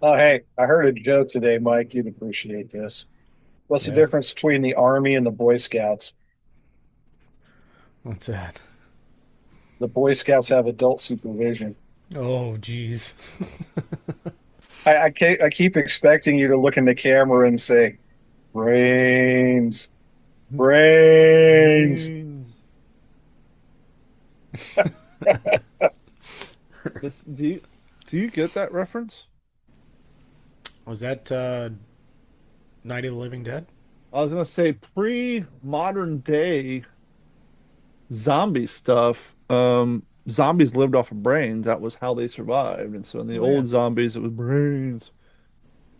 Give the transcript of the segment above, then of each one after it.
Oh, hey, I heard a joke today, Mike. You'd appreciate this. What's the Yeah. difference between the Army and the Boy Scouts? What's that? The Boy Scouts have adult supervision. Oh, geez. I keep expecting you to look in the camera and say, brains, brains. Brains. Do you get that reference? Was that Night of the Living Dead? I was gonna say pre-modern day zombie stuff. Zombies lived off of brains. That was how they survived. And so in the Oh, yeah. old zombies, it was brains.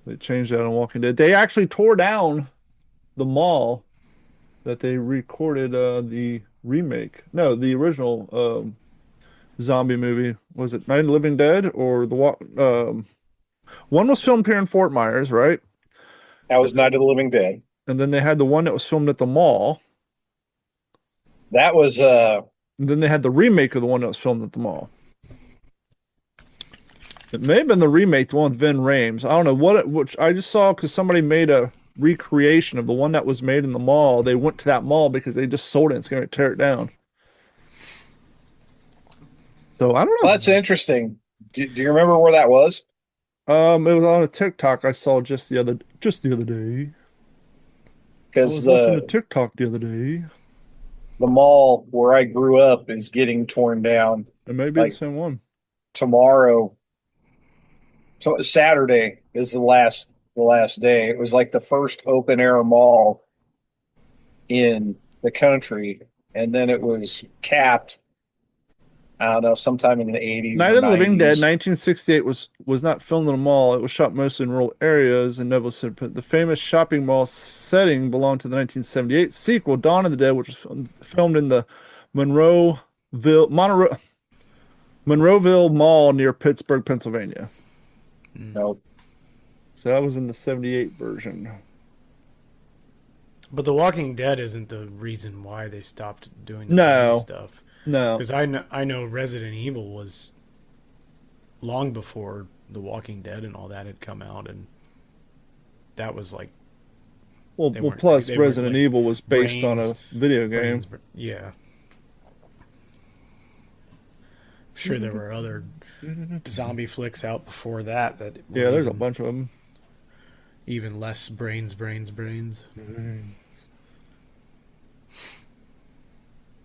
They changed that on Walking Dead. They actually tore down the mall that they recorded the remake. No, the original zombie movie. Was it Night of the Living Dead or one was filmed here in Fort Myers, right? That was Night of the Living Dead. And then they had the one that was filmed at the mall. That was And then they had the remake of the one that was filmed at the mall. It may have been the remake, the one with Vin Rames. I don't know which I just saw because somebody made a recreation of the one that was made in the mall. They went to that mall because they just sold it and it's going to tear it down. So I don't well, know. that's interesting. Do you remember where that was? It was on a TikTok I saw just the other day. I Because was watching a TikTok the other day. the mall where I grew up is getting torn down It may be the like same one. tomorrow. So Saturday is the last day. It was like the first open air mall in the country, and then it was capped. I don't know, sometime in the 80s Night or of the Living Dead, 90s. 1968 was not filmed in a mall. It was shot mostly in rural areas in Noble City. The famous shopping mall setting belonged to the 1978 sequel, Dawn of the Dead, which was filmed in the Monroeville Monroe, Monroeville Mall near Pittsburgh, Pennsylvania. Mm. No, So that was in the 78 version. But The Walking Dead isn't the reason why they stopped doing the brain No, stuff. no. Because I know Resident Evil was long before The Walking Dead and all that had come out, and that was like Well, they well, weren't like plus they weren't Resident like Evil was based on brains, a video game. brains. Yeah, sure there were other zombie flicks out before that that were Yeah, there's a even bunch of them. even less brains.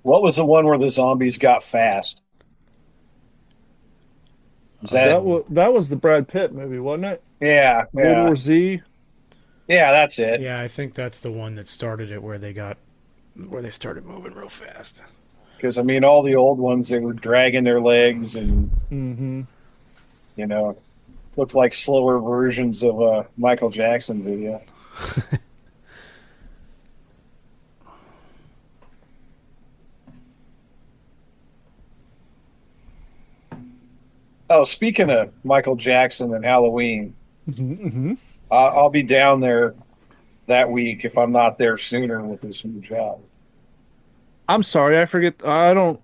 what was the one where the zombies got fast? Is that? That was the Brad Pitt movie, wasn't it? Yeah, World yeah, War Z. yeah. That's it. Yeah, I think that's the one that started it where they started moving real fast. Because I mean, all the old ones, they were dragging their legs, and Hmm. you know, looked like slower versions of a Michael Jackson video. Oh, speaking of Michael Jackson and Halloween, Hmm. I'll be down there that week if I'm not there sooner with this new job. I'm sorry, I forget. I don't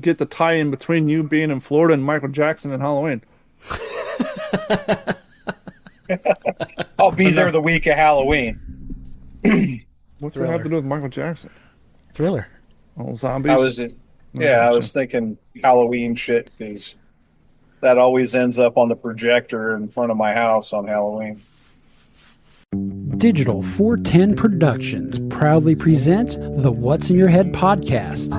get the tie-in between you being in Florida and Michael Jackson and Halloween. I'll be And there the week of Halloween. what's that have to Thriller, do with Michael Jackson? thriller. Oh, I zombies. was, I yeah, I gotcha. was thinking Halloween shit because that always ends up on the projector in front of my house on Halloween. Digital 410 Productions proudly presents the What's in Your Head podcast.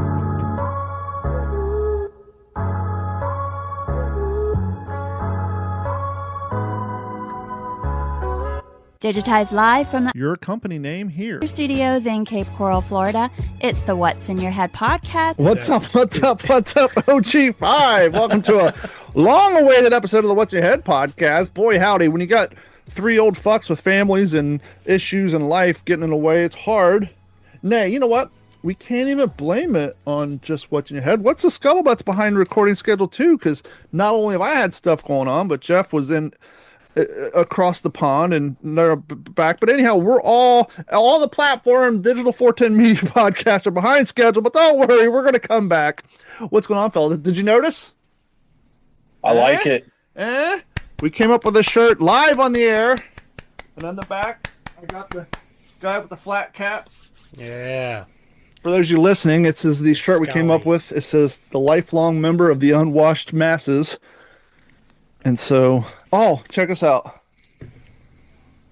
Digitized live from the Your company name here. studios in Cape Coral, Florida. It's the What's in Your Head podcast. What's up? What's up? What's up? OG5. Welcome to a long-awaited episode of the What's in Your Head podcast. Boy, howdy. When you got three old fucks with families and issues in life getting in the way, it's hard. Nay, you know what? We can't even blame it on just what's in your head. What's the scuttlebutts behind recording schedule too? Because not only have I had stuff going on, but Jeff was in across the pond and they're back. But anyhow, we're all the platform digital 410 media podcasts are behind schedule. But don't worry, we're going to come back. What's going on, fellas? Did you notice? I like it. Eh? we came up with a shirt live on the air. And on the back, I got the guy with the flat cap. Yeah. For those of you listening, it says the shirt we came up with. It says the lifelong member of the unwashed masses. And so, check us out.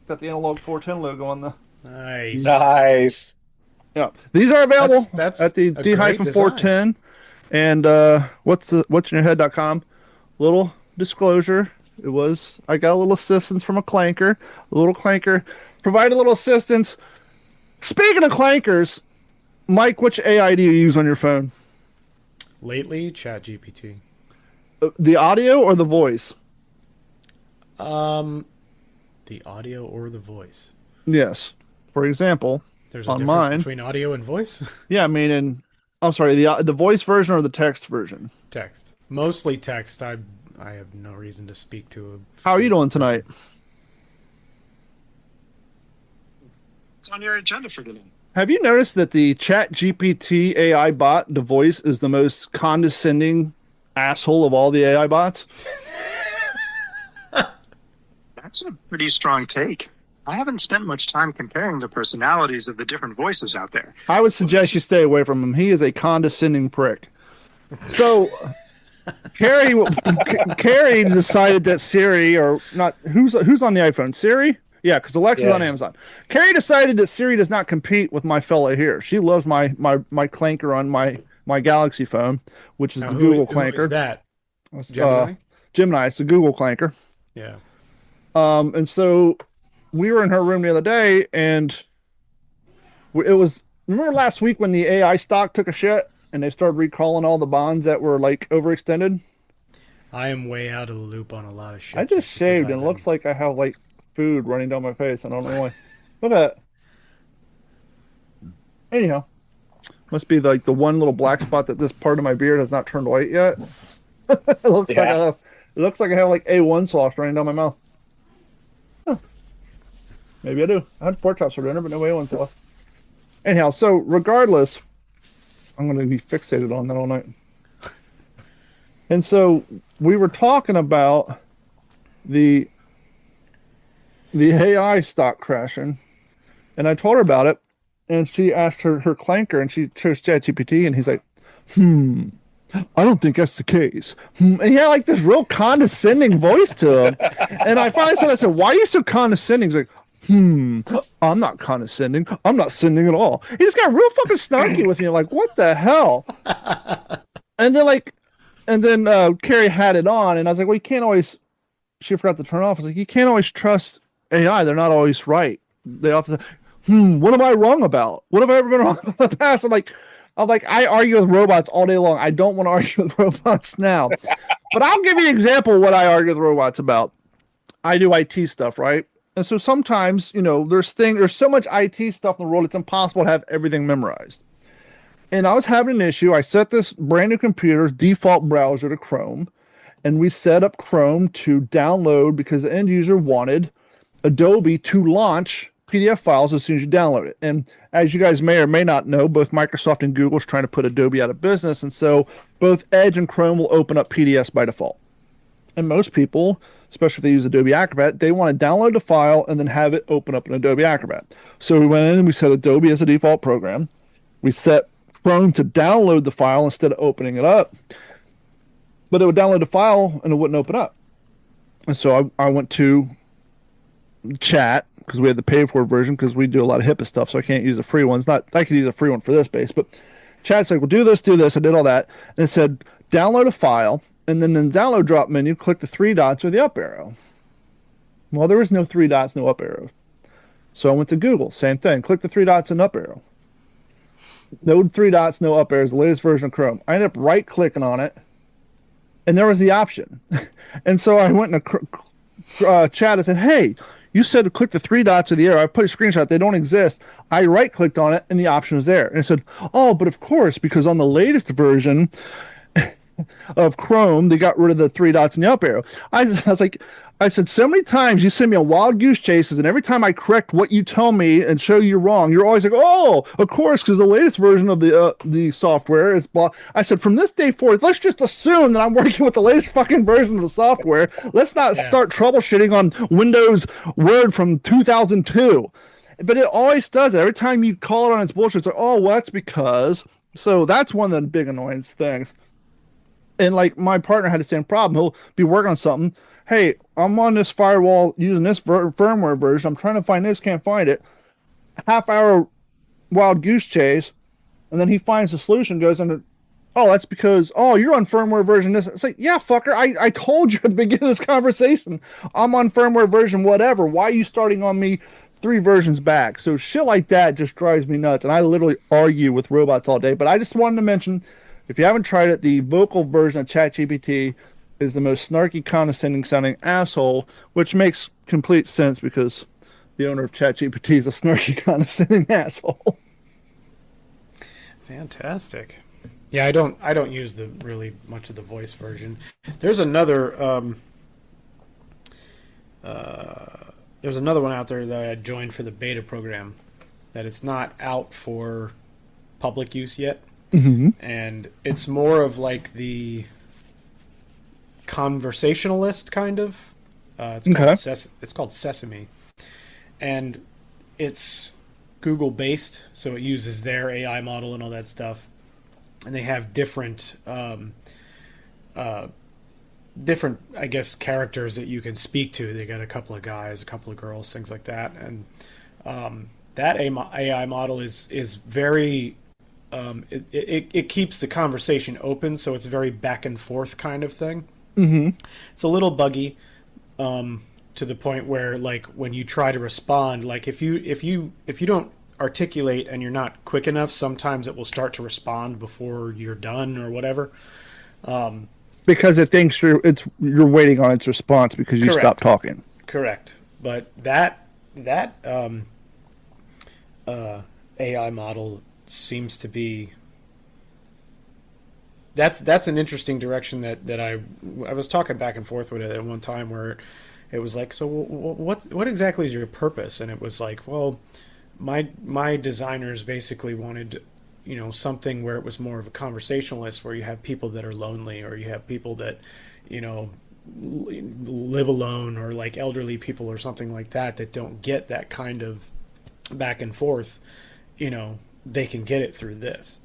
Got the Analog 410 logo on the. Nice. Nice. Yeah, these are available That's at the D-410 and what'sinyourhead.com. Little disclosure. I got a little assistance from a clanker. A little clanker provided a little assistance. Speaking of clankers, Mike, which AI do you use on your phone? Lately, ChatGPT. The audio or the voice? The audio or the voice? Yes. For example, There's a on difference mine between audio and voice? Yeah, I mean, I'm sorry, the voice version or the text version? Text. Mostly text. I have no reason to speak to How are you doing tonight? What's on your agenda for today? Have you noticed that the ChatGPT AI bot, the voice, is the most condescending asshole of all the AI bots? That's a pretty strong take. I haven't spent much time comparing the personalities of the different voices out there. I would suggest you stay away from him. He is a condescending prick. So, Carrie decided that Siri, or not, who's on the iPhone? Siri? Yeah, because Alexa's on Amazon. Carrie decided that Siri does not compete with my fella here. She loves my clanker on my Galaxy phone, which is the Google clanker. Who is that? Gemini? Gemini, it's the Google clanker. Yeah. And so we were in her room the other day, and remember last week when the AI stock took a shit and they started recalling all the bonds that were like overextended? I am way out of the loop on a lot of shit. I just shaved and it looks like I have like food running down my face. I don't know why. Look at that. Anyhow, must be like the one little black spot that this part of my beard has not turned white yet. It looks like I have like A1 sauce running down my mouth. Huh. Maybe I do. I had pork chops for dinner, but no A1 sauce. Anyhow, so regardless, I'm going to be fixated on that all night. And so we were talking about the AI stock crashing, and I told her about it, and she asked her clanker, and she chose ChatGPT, and he's like, I don't think that's the case. And he had like this real condescending voice to him. And I finally said, why are you so condescending? He's like, I'm not condescending. I'm not sending at all. He just got real fucking snarky with me. Like, what the hell? And then Carrie had it on, and I was like, well, you can't always. She forgot to turn it off. I was like, you can't always trust AI. They're not always right. They often say, what am I wrong about? What have I ever been wrong in the past? I'm like, I argue with robots all day long. I don't want to argue with robots now. But I'll give you an example of what I argue with robots about. I do IT stuff, right? And so sometimes, there's so much IT stuff in the world, it's impossible to have everything memorized. And I was having an issue. I set this brand new computer's default browser to Chrome, and we set up Chrome to download because the end user wanted Adobe to launch PDF files as soon as you download it. And as you guys may or may not know, both Microsoft and Google is trying to put Adobe out of business. And so both Edge and Chrome will open up PDFs by default. And most people, especially if they use Adobe Acrobat, they want to download the file and then have it open up in Adobe Acrobat. So we went in and we set Adobe as a default program. We set Chrome to download the file instead of opening it up. But it would download the file and it wouldn't open up. And so I went to chat because we had the paid for version because we do a lot of HIPAA stuff, so I can't use the free ones. I could use a free one for this base, but chat's like, well, do this. I did all that. And it said, download a file, and then in the download drop menu, click the three dots or the up arrow. Well, there was no three dots, no up arrow. So I went to Google, same thing. Click the three dots and up arrow. No three dots, no up arrows, the latest version of Chrome. I ended up right-clicking on it, and there was the option. And so I went in a chat and said, hey, you said to click the three dots or the arrow. I put a screenshot. They don't exist. I right-clicked on it, and the option was there. And I said, oh, but of course, because on the latest version, of Chrome. They got rid of the three dots and the up arrow. I was like, I said, so many times you send me on wild goose chases, and every time I correct what you tell me and show you wrong, you're always like, oh, of course, because the latest version of the software is blah. I said, from this day forward, let's just assume that I'm working with the latest fucking version of the software. Let's not start troubleshooting on Windows Word from 2002. But it always does it. Every time you call it on its bullshit, it's like, oh, well, that's because. So that's one of the big annoyance things. And like my partner had the same problem. He'll be working on something. Hey, I'm on this firewall using this firmware version. I'm trying to find this, can't find it. Half hour wild goose chase, and then he finds the solution. Goes under. Oh, that's because you're on firmware version this. It's like, yeah, fucker. I told you at the beginning of this conversation. I'm on firmware version whatever. Why are you starting on me 3 versions back? So shit like that just drives me nuts. And I literally argue with robots all day. But I just wanted to mention, if you haven't tried it, the vocal version of ChatGPT is the most snarky, condescending sounding asshole, which makes complete sense because the owner of ChatGPT is a snarky, condescending asshole. Fantastic. Yeah, I don't use the really much of the voice version. There's another one out there that I joined for the beta program that it's not out for public use yet. Mm-hmm. And it's more of like the conversationalist kind of. It's called Sesame, and it's Google based, so it uses their AI model and all that stuff. And they have different, I guess, characters that you can speak to. They got a couple of guys, a couple of girls, things like that. And that AI model is very. It keeps the conversation open, so it's very back and forth kind of thing. Mm-hmm. It's a little buggy, to the point where, like, when you try to respond, like if you don't articulate and you're not quick enough, sometimes it will start to respond before you're done or whatever. Because it thinks you're waiting on its response because you stopped talking. Correct, but that AI model seems to be that's an interesting direction that I was talking back and forth with it at one time where it was like, so what exactly is your purpose? And it was like, well, my designers basically wanted, something where it was more of a conversationalist, where you have people that are lonely, or you have people that, live alone, or like elderly people or something like that don't get that kind of back and forth. They can get it through this.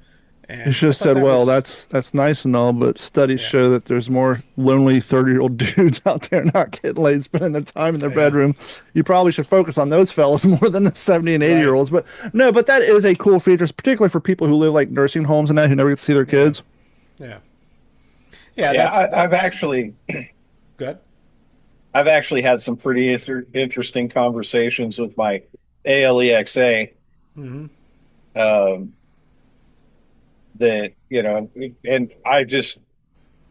And you should have said, well, that's nice and all, but studies show that there's more lonely 30-year-old dudes out there not getting laid, spending their time in their bedroom. You probably should focus on those fellas more than the 70 and 80-year-olds. But no, but that is a cool feature, particularly for people who live like nursing homes and that, who never get to see their kids. Yeah. I've actually good. I've actually had some pretty interesting conversations with my ALEXA. Mm-hmm. That and I just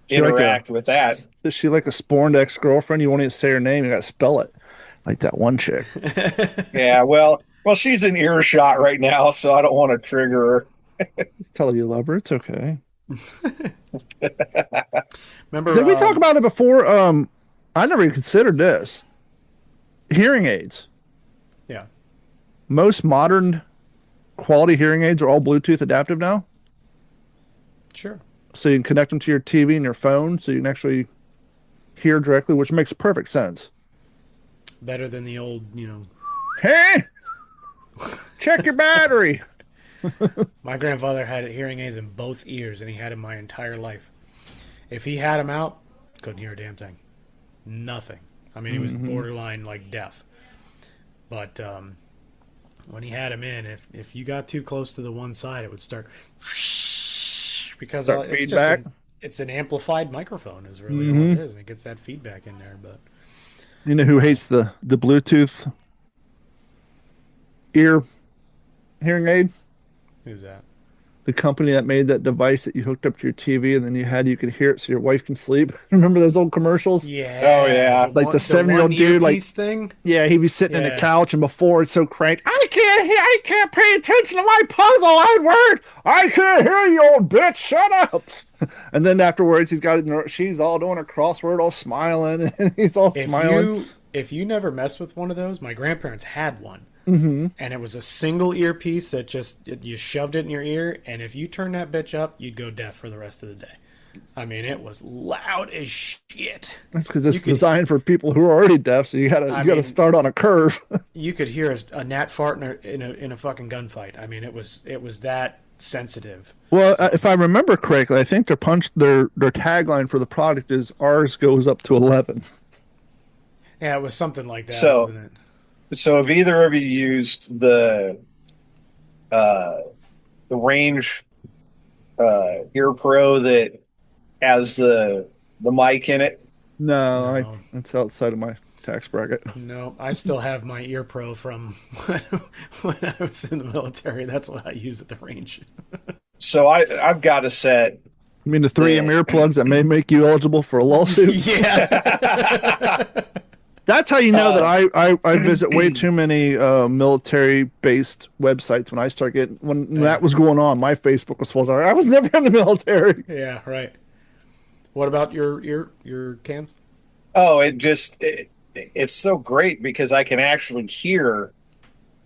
interact with that. Is she like a sporned ex-girlfriend? You won't even say her name. You got to spell it, like that one chick. Yeah, well, she's in earshot right now, so I don't want to trigger her. Tell her you love her. It's okay. Remember? Did we talk about it before? I never even considered this. Hearing aids. Yeah. Most modern quality hearing aids are all Bluetooth adaptive now. Sure. So you can connect them to your TV and your phone, so you can actually hear directly, which makes perfect sense. Better than the old, Hey, check your battery. My grandfather had hearing aids in both ears, and he had them my entire life. If he had them out, couldn't hear a damn thing. Nothing. I mean, he was borderline like deaf. But when he had them in, if you got too close to the one side, it would start because Start feedback. It's an amplified microphone is really all it is, and it gets that feedback in there. But you know who hates the Bluetooth ear hearing aid? who's that? the company that made that device that you hooked up to your TV and then you could hear it so your wife can sleep. Remember those old commercials? Oh, Yeah, yeah. Like the the one 7-year-old dude, like, earpiece thing. yeah, he'd be sitting in the Yeah. couch and before it's so cranked, I can't pay attention to my puzzle, Edward. I can't hear you, old bitch. Shut up. And then afterwards, she's all doing a crossword, all smiling, and he's all If smiling. you never messed with one of those, my grandparents had one, Mm-hmm. and it was a single earpiece that you shoved it in your ear, and if you turned that bitch up, you'd go deaf for the rest of the day. I mean, it was loud as shit. That's because it's You could- designed for people who are already deaf, so you gotta start on a curve. You could hear a gnat fart in a fucking gunfight. I mean, it was that sensitive. Well, if I remember correctly, I think their tagline for the product is "Ours goes up to 11." Yeah, it was something like that, So- wasn't it? So have either of you used the Range Ear Pro that has the mic in it? No, No. it's outside of my tax bracket. No, I still have my ear pro from when I was in the military. That's what I use at the range. So I've got a set. I mean, the 3M Yeah. earplugs that may make you eligible for a lawsuit. Yeah. That's how you know that I visit way too many military-based websites. When that was going on, my Facebook was full. I was never in the military. Yeah, right. What about your cans? Oh, it's so great because I can actually hear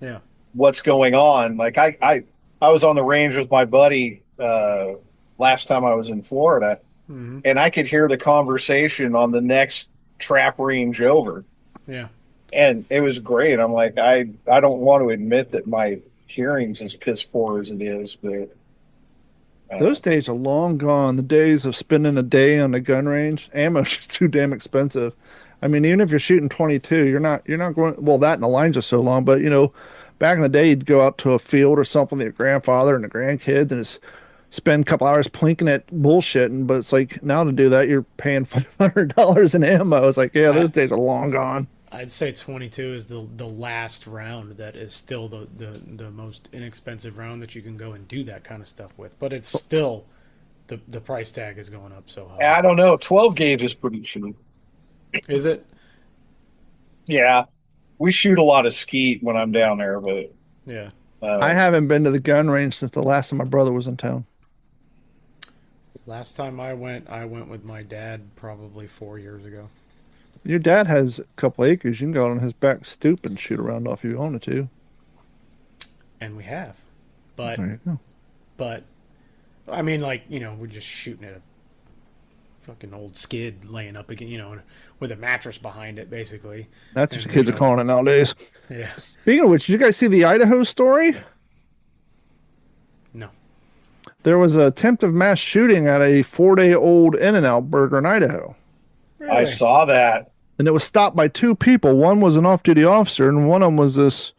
Yeah. what's going on. Like I was on the range with my buddy last time I was in Florida, Mm-hmm. and I could hear the conversation on the next trap range over, Yeah. and it was great. I'm like, I don't want to admit that my hearing's as piss poor as it is, but Those days are long gone. The days of spending a day on the gun range, ammo's just too damn expensive. I mean, even if you're shooting 22, you're not going. Well, that and the lines are so long. But back in the day, you'd go out to a field or something with your grandfather and the grandkids, and just spend a couple hours plinking at bullshitting. But it's like now to do that, you're paying $500 in ammo. It's like, yeah, those days are long gone. I'd say 22 is the last round that is still the most inexpensive round that you can go and do that kind of stuff with. But it's still the price tag is going up so high. I don't know. 12 gauge is pretty cheap. Is it? Yeah, we shoot a lot of skeet when I'm down there, but Yeah. I haven't been to the gun range since the last time my brother was in town. Last time I went with my dad probably 4 years ago. Your dad has a couple acres. You can go on his back stoop and shoot around off if you wanted to. And we have. But There you go. I mean, like, we're just shooting at a fucking old skid laying up again, with a mattress behind it, basically. That's what And, your kids are calling it nowadays. Yeah. Speaking of which, did you guys see the Idaho story? No. There was an attempt of mass shooting at a 4-day-old In-N-Out burger in Idaho. I saw that. And it was stopped by two people. One was an off-duty officer, and one of them was this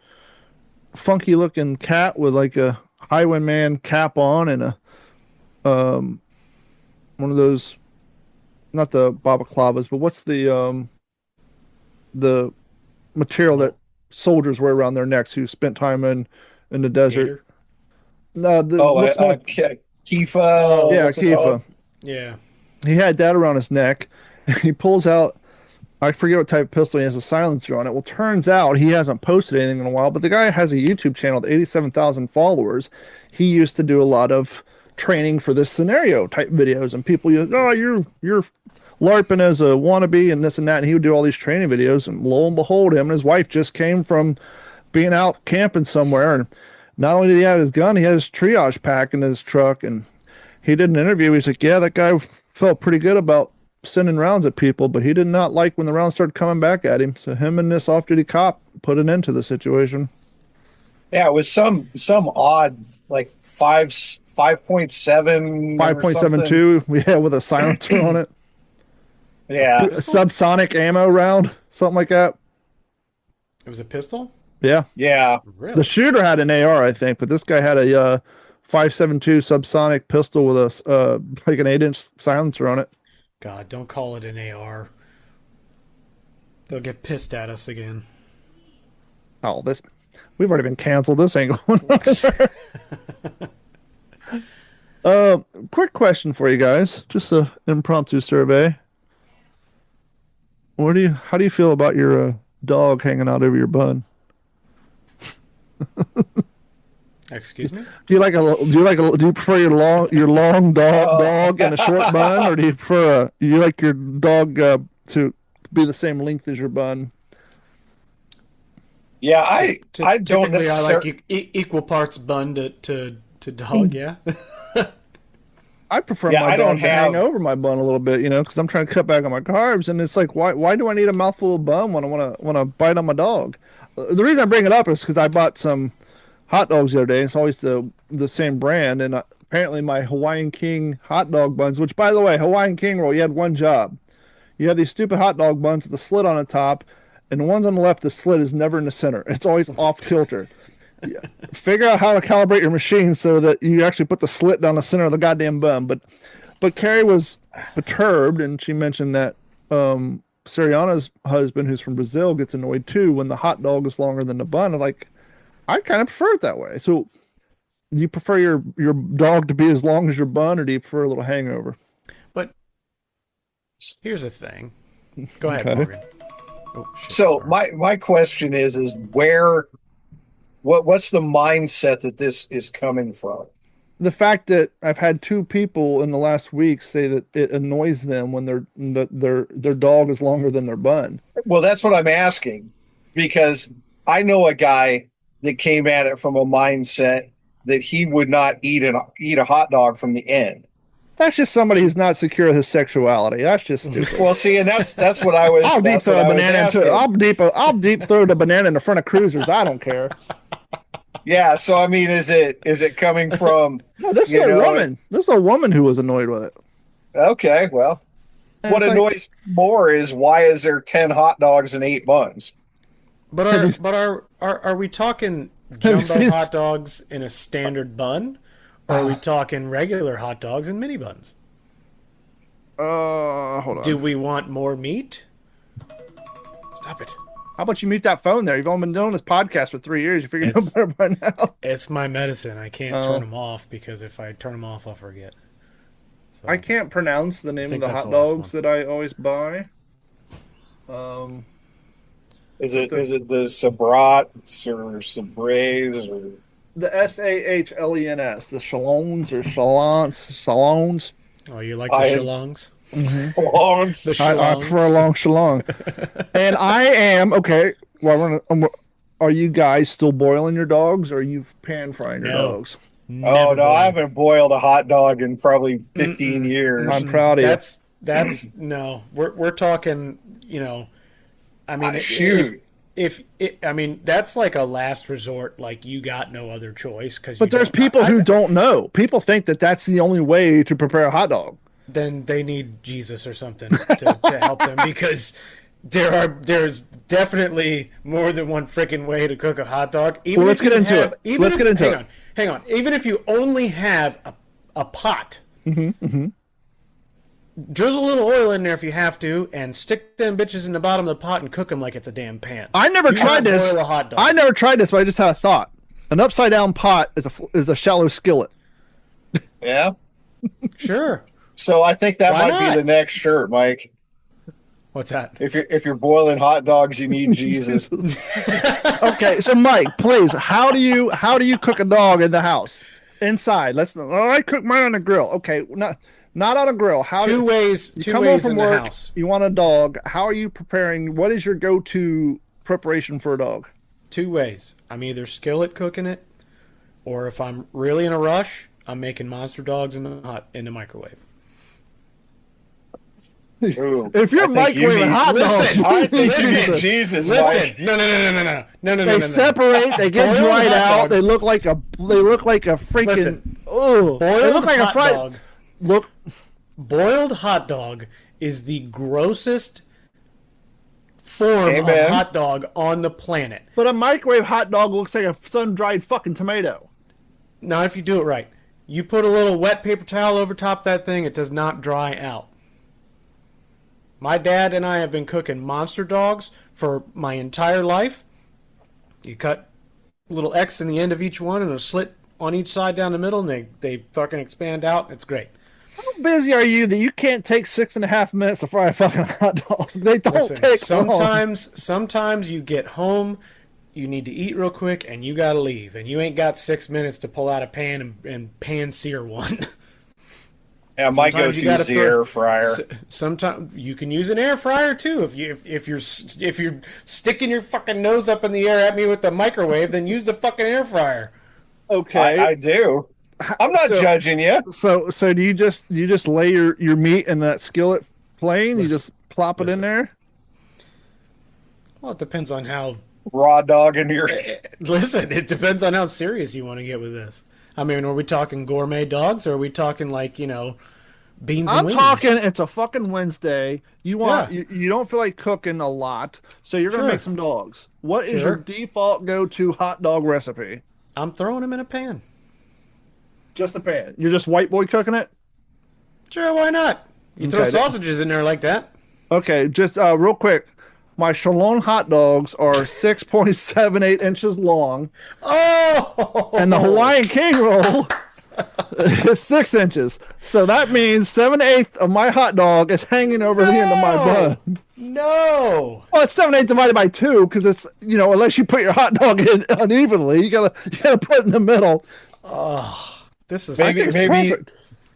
funky-looking cat with like a highwayman cap on and a one of those, not the balaclavas, but what's the material that soldiers wear around their necks who spent time in the desert? Gator? No, Kifa. yeah, what's it Kifa. called? Yeah. He had that around his neck. He pulls out, I forget what type of pistol, he has a silencer on it. Well, turns out he hasn't posted anything in a while, but the guy has a YouTube channel with 87,000 followers. He used to do a lot of training for this scenario type videos, and people use, oh, you're LARPing as a wannabe and this and that, and he would do all these training videos, and lo and behold, him and his wife just came from being out camping somewhere, and not only did he have his gun, he had his triage pack in his truck, and he did an interview. He's like, yeah, that guy felt pretty good about sending rounds at people, but he did not like when the rounds started coming back at him. So him and this off-duty cop put an end to the situation. Yeah, it was some odd like 5.7 5.72, yeah, with a silencer on it. Yeah. A subsonic ammo round, something like that. It was a pistol? Yeah. Yeah. Really? The shooter had an AR, I think, but this guy had a 5.72 subsonic pistol with a like an 8-inch silencer on it. God, don't call it an AR. They'll get pissed at us again. Oh, we've already been canceled. This ain't going on. Quick question for you guys. Just a impromptu survey. How do you feel about your dog hanging out over your bun? Excuse me? Do you prefer your long dog and a short bun, or do you like your dog to be the same length as your bun? Yeah, I don't Typically, I like necessarily. equal parts bun to dog. Yeah. I prefer Yeah, my I don't dog to hang have. over my bun a little bit, because I'm trying to cut back on my carbs, and it's like, why do I need a mouthful of bun when I want to bite on my dog? The reason I bring it up is because I bought some hot dogs the other day. It's always the same brand, and apparently my Hawaiian King hot dog buns, which by the way, Hawaiian King roll, you had one job. You have these stupid hot dog buns with the slit on the top, and the ones on the left, the slit is never in the center. It's always off kilter. Yeah. Figure out how to calibrate your machine so that you actually put the slit down the center of the goddamn bun. But Carrie was perturbed, and she mentioned that Sariana's husband, who's from Brazil, gets annoyed too when the hot dog is longer than the bun. I'm like, I kind of prefer it that way. So, do you prefer your dog to be as long as your bun, or do you prefer a little hangover? But here's the thing. Go ahead, Okay. Morgan. Oh, shit, So sorry. my question is what's the mindset that this is coming from? The fact that I've had two people in the last week say that it annoys them when their dog is longer than their bun. Well, that's what I'm asking, because I know a guy that came at it from a mindset that he would not eat a hot dog from the end. That's just somebody who's not secure with his sexuality. That's just stupid. Well, see, and that's what I was. I'll deep That's throw what a I was banana into asking. I'll deep throw the banana in the front of cruisers. I don't care. Yeah. So I mean, is it coming from? No, this is You a know, woman. This is a woman who was annoyed with it. Okay. Well, And what it's like, annoys more is why is there 10 hot dogs and 8 buns? But are we talking Have you jumbo seen- hot dogs in a standard bun, or are we talking regular hot dogs in mini buns? hold on. Do we want more meat? Stop it. How about you mute that phone there? You've only been doing this podcast for 3 years. You figured it out better by now. It's my medicine. I can't Oh. turn them off because if I turn them off, I'll forget. So, I can't pronounce the name of think the that's hot the last dogs that I always buy. Is it the Sabrats or Sabrays or The Sahlens, the Shalons. Oh, you like the I- shillongs? Longs? The I prefer a long shalong. And I am okay. Well, are you guys still boiling your dogs, or are you pan frying your No. dogs? Oh no, I haven't boiled a hot dog in probably 15 years. I'm proud of you. That's no. We're talking. I mean, Shoot. I mean, that's like a last resort. Like you got no other choice because. But there's people who don't know. People think that that's the only way to prepare a hot dog. Then they need Jesus or something to help them because there's definitely more than one freaking way to cook a hot dog. Even Well, let's if you get into have- it. even Let's if- get into hang it. on, hang on. Even if you only have a pot, drizzle a little oil in there if you have to, and stick them bitches in the bottom of the pot and cook them like it's a damn pan. I never You tried wanna this. boil a hot dog. I never tried this, but I just had a thought. An upside down pot is a shallow skillet. Yeah. Sure. So I think that Why might not? be the next shirt, Mike. What's that? If you're boiling hot dogs, you need Jesus. Okay, so Mike, please, how do you cook a dog in the house? Inside. I cook mine on a grill. Okay, not on a grill. Two ways. You Two come home ways from in work, the house. you want a dog. How are you preparing? What is your go-to preparation for a dog? Two ways. I'm either skillet cooking it, or if I'm really in a rush, I'm making monster dogs in the microwave. Ooh, If you're I think you microwaving need- hot dogs, Listen, I think you listen. need Jesus, Listen, Mike. no. They separate. They get Boiled dried hot out. dog. They look like a freaking. Listen. Oh, they Boiled look like a hot fried. dog. Look, Boiled hot dog is the grossest form Amen. of hot dog on the planet. but a microwave hot dog looks like a sun-dried fucking tomato. Now, if you do it right, you put a little wet paper towel over top of that thing, it does not dry out. My dad and I have been cooking monster dogs for my entire life. You cut a little X in the end of each one and a slit on each side down the middle, and they fucking expand out. It's great. How busy are you that you can't take 6.5 minutes to fry a fucking hot dog? They don't Listen, take long. sometimes you get home, you need to eat real quick, and you gotta leave, and you ain't got 6 minutes to pull out a pan and pan sear one. Yeah, my go-to is the air fryer. Sometimes you can use an air fryer too. If you're sticking your fucking nose up in the air at me with the microwave, then use the fucking air fryer. Okay, I do. I'm not judging you. So do you just lay your meat in that skillet plain? You just plop it in there? Well, it depends on how raw dog in your. Listen, it depends on how serious you want to get with this. I mean, are we talking gourmet dogs, or are we talking like beans and I'm wings? talking. It's a fucking Wednesday. You want you don't feel like cooking a lot, so you're gonna make some dogs. What is your default go-to hot dog recipe? I'm throwing them in a pan. Just a pan. You're just white boy cooking it? Sure, why not? You throw sausages in there like that. Okay, just real quick. My Chalon hot dogs are 6.78 inches long. Oh! And the Hawaiian King roll is 6 inches. So that means 7/8 of my hot dog is hanging over the end of my bun. No! Well, it's 7/8 divided by 2 because it's, unless you put your hot dog in unevenly, you gotta put it in the middle. Oh, this is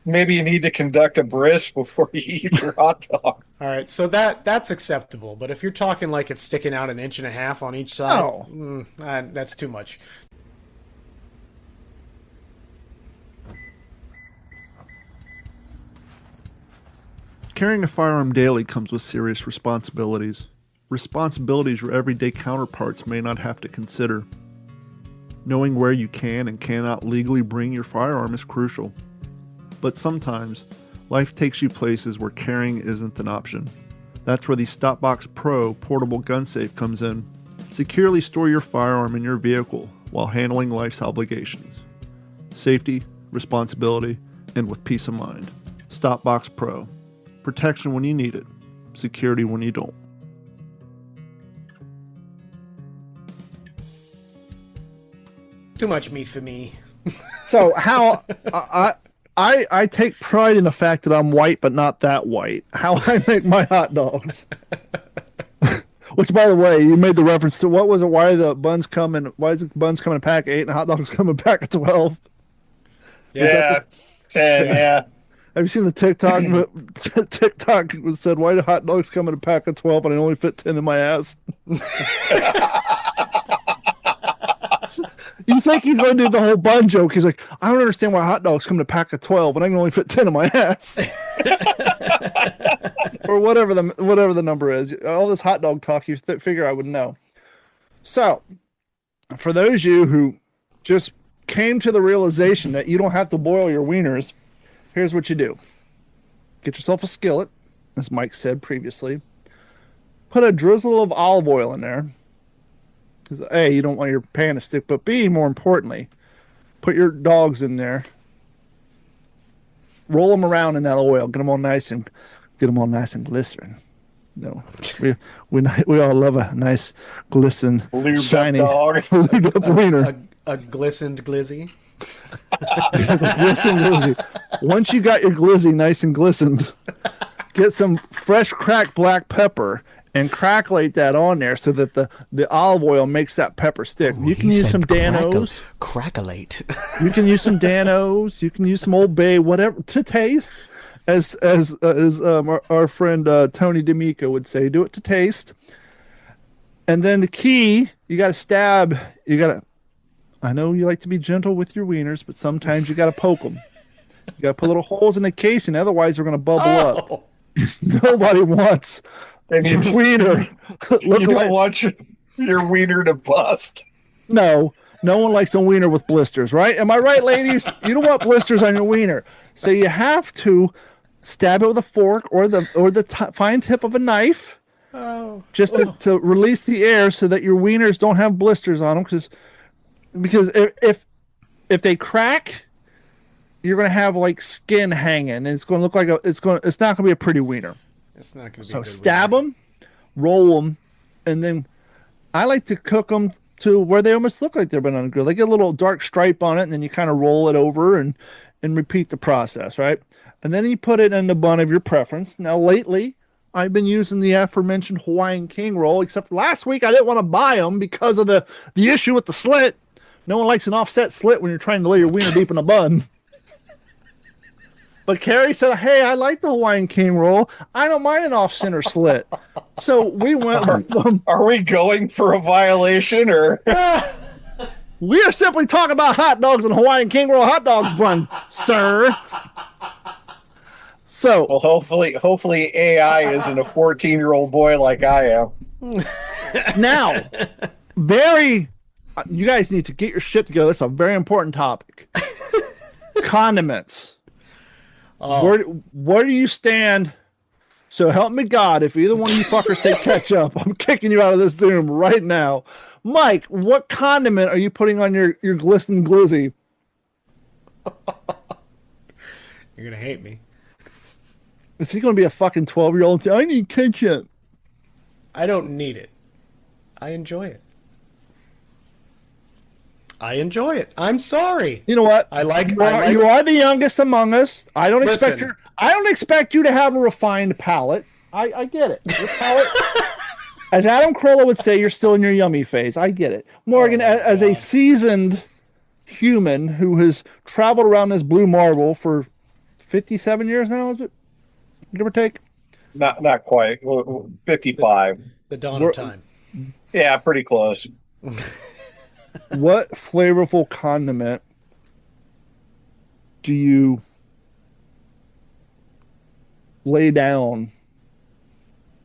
maybe you need to conduct a bris before you eat your hot dog. All right, so that's acceptable. But if you're talking like it's sticking out 1.5 inches on each side, that's too much. Carrying a firearm daily comes with serious responsibilities. Responsibilities your everyday counterparts may not have to consider. Knowing where you can and cannot legally bring your firearm is crucial. But sometimes, life takes you places where carrying isn't an option. That's where the Stopbox Pro portable gun safe comes in. Securely store your firearm in your vehicle while handling life's obligations. Safety, responsibility, and with peace of mind. Stopbox Pro. Protection when you need it. Security when you don't. Too much meat for me. So how I take pride in the fact that I'm white, but not that white. How I make my hot dogs. Which, by the way, you made the reference to what was it? Why is the buns come in a pack of 8 and the hot dogs come in a pack of 12? Yeah, 10. Yeah. Have you seen the TikTok? TikTok said, "Why do hot dogs come in a pack of 12 and I only fit 10 in my ass?" You think he's going to do the whole bun joke? He's like, "I don't understand why hot dogs come in a pack of 12 and I can only fit 10 in my ass," or whatever the number is. All this hot dog talk, you figure I would know. So, for those of you who just came to the realization that you don't have to boil your wieners, here's what you do. Get yourself a skillet, as Mike said previously. Put a drizzle of olive oil in there. Because A, you don't want your pan to stick, but B, more importantly, put your dogs in there. Roll them around in that oil. Get them all nice and glycerin. No, we all love a nice glisten, shiny dog. lubed up wiener. A glistened glizzy. Once you got your glizzy nice and glistened, get some fresh cracked black pepper and crackle that on there so that the olive oil makes that pepper stick. You can use some Danos. Crackalate. You can use some Danos. You can use some Old Bay, whatever to taste. As our friend Tony D'Amico would say, do it to taste. And then the key, you got to stab. I know you like to be gentle with your wieners, but sometimes you got to poke them. You got to put little holes in the casing, otherwise they're going to bubble up. Nobody wants and your wiener. You don't want your wiener to bust. No one likes a wiener with blisters, right? Am I right, ladies? You don't want blisters on your wiener, so you have to stab it with a fork or the fine tip of a knife, just to release the air so that your wieners don't have blisters on them, because if they crack, you're going to have like skin hanging, and it's going to look like it's not going to be a pretty wiener. It's not going to be. So stab them, roll them, and then I like to cook them to where they almost look like they've been on a grill. They get a little dark stripe on it, and then you kind of roll it over and repeat the process, right? And then you put it in the bun of your preference. Now, lately, I've been using the aforementioned Hawaiian King roll, except for last week I didn't want to buy them because of the issue with the slit. No one likes an offset slit when you're trying to lay your wiener deep in a bun. But Carrie said, hey, I like the Hawaiian King roll. I don't mind an off-center slit. So we went from... Are we going for a violation, or... We are simply talking about hot dogs and Hawaiian King roll hot dogs bun, sir. So... Well, hopefully AI isn't a 14-year-old boy like I am. Now, you guys need to get your shit together. That's a very important topic. Condiments. Where do you stand? So help me God, if either one of you fuckers say ketchup, I'm kicking you out of this Zoom right now. Mike, what condiment are you putting on your glistening glizzy? You're gonna hate me. Is he going to be a fucking 12-year-old? I need ketchup. I don't need it. I enjoy it. I'm sorry. You know what? You are the youngest among us. I don't expect you to have a refined palate. I get it. Your palate, as Adam Carolla would say, you're still in your yummy phase. I get it. Morgan, as a seasoned human who has traveled around this blue marble for 57 years now, is it? Give or take? Not quite. 55. The dawn of time. Yeah, pretty close. What flavorful condiment do you lay down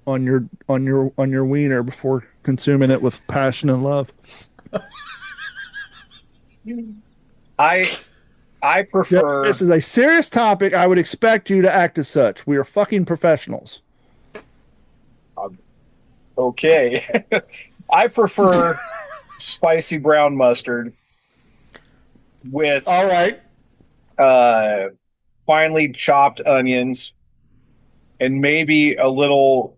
on your wiener before consuming it with passion and love? I prefer... This is a serious topic. I would expect you to act as such. We are fucking professionals. Okay. I prefer spicy brown mustard with All right. finely chopped onions and maybe a little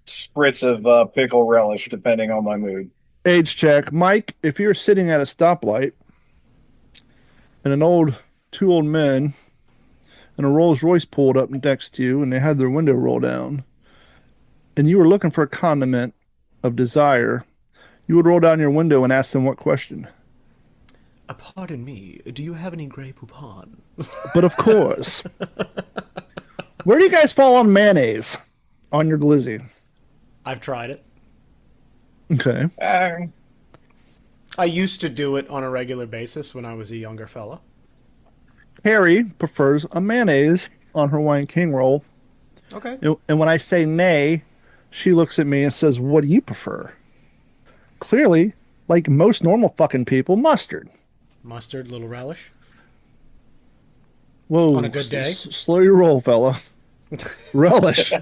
spritz of pickle relish, depending on my mood. Age check. Mike, if you're sitting at a stoplight and two old men and a Rolls Royce pulled up next to you and they had their window rolled down and you were looking for a condiment of desire, you would roll down your window and ask them what question? Pardon me, do you have any Grey Poupon? But of course. Where do you guys fall on mayonnaise on your glizzy? I've tried it. Okay. I used to do it on a regular basis when I was a younger fella. Harry prefers a mayonnaise on her Hawaiian King roll. Okay. And when I say nay, she looks at me and says, what do you prefer? Clearly, like most normal fucking people, mustard. Mustard, little relish. Whoa. On a good day. Slow your roll, fella. Relish.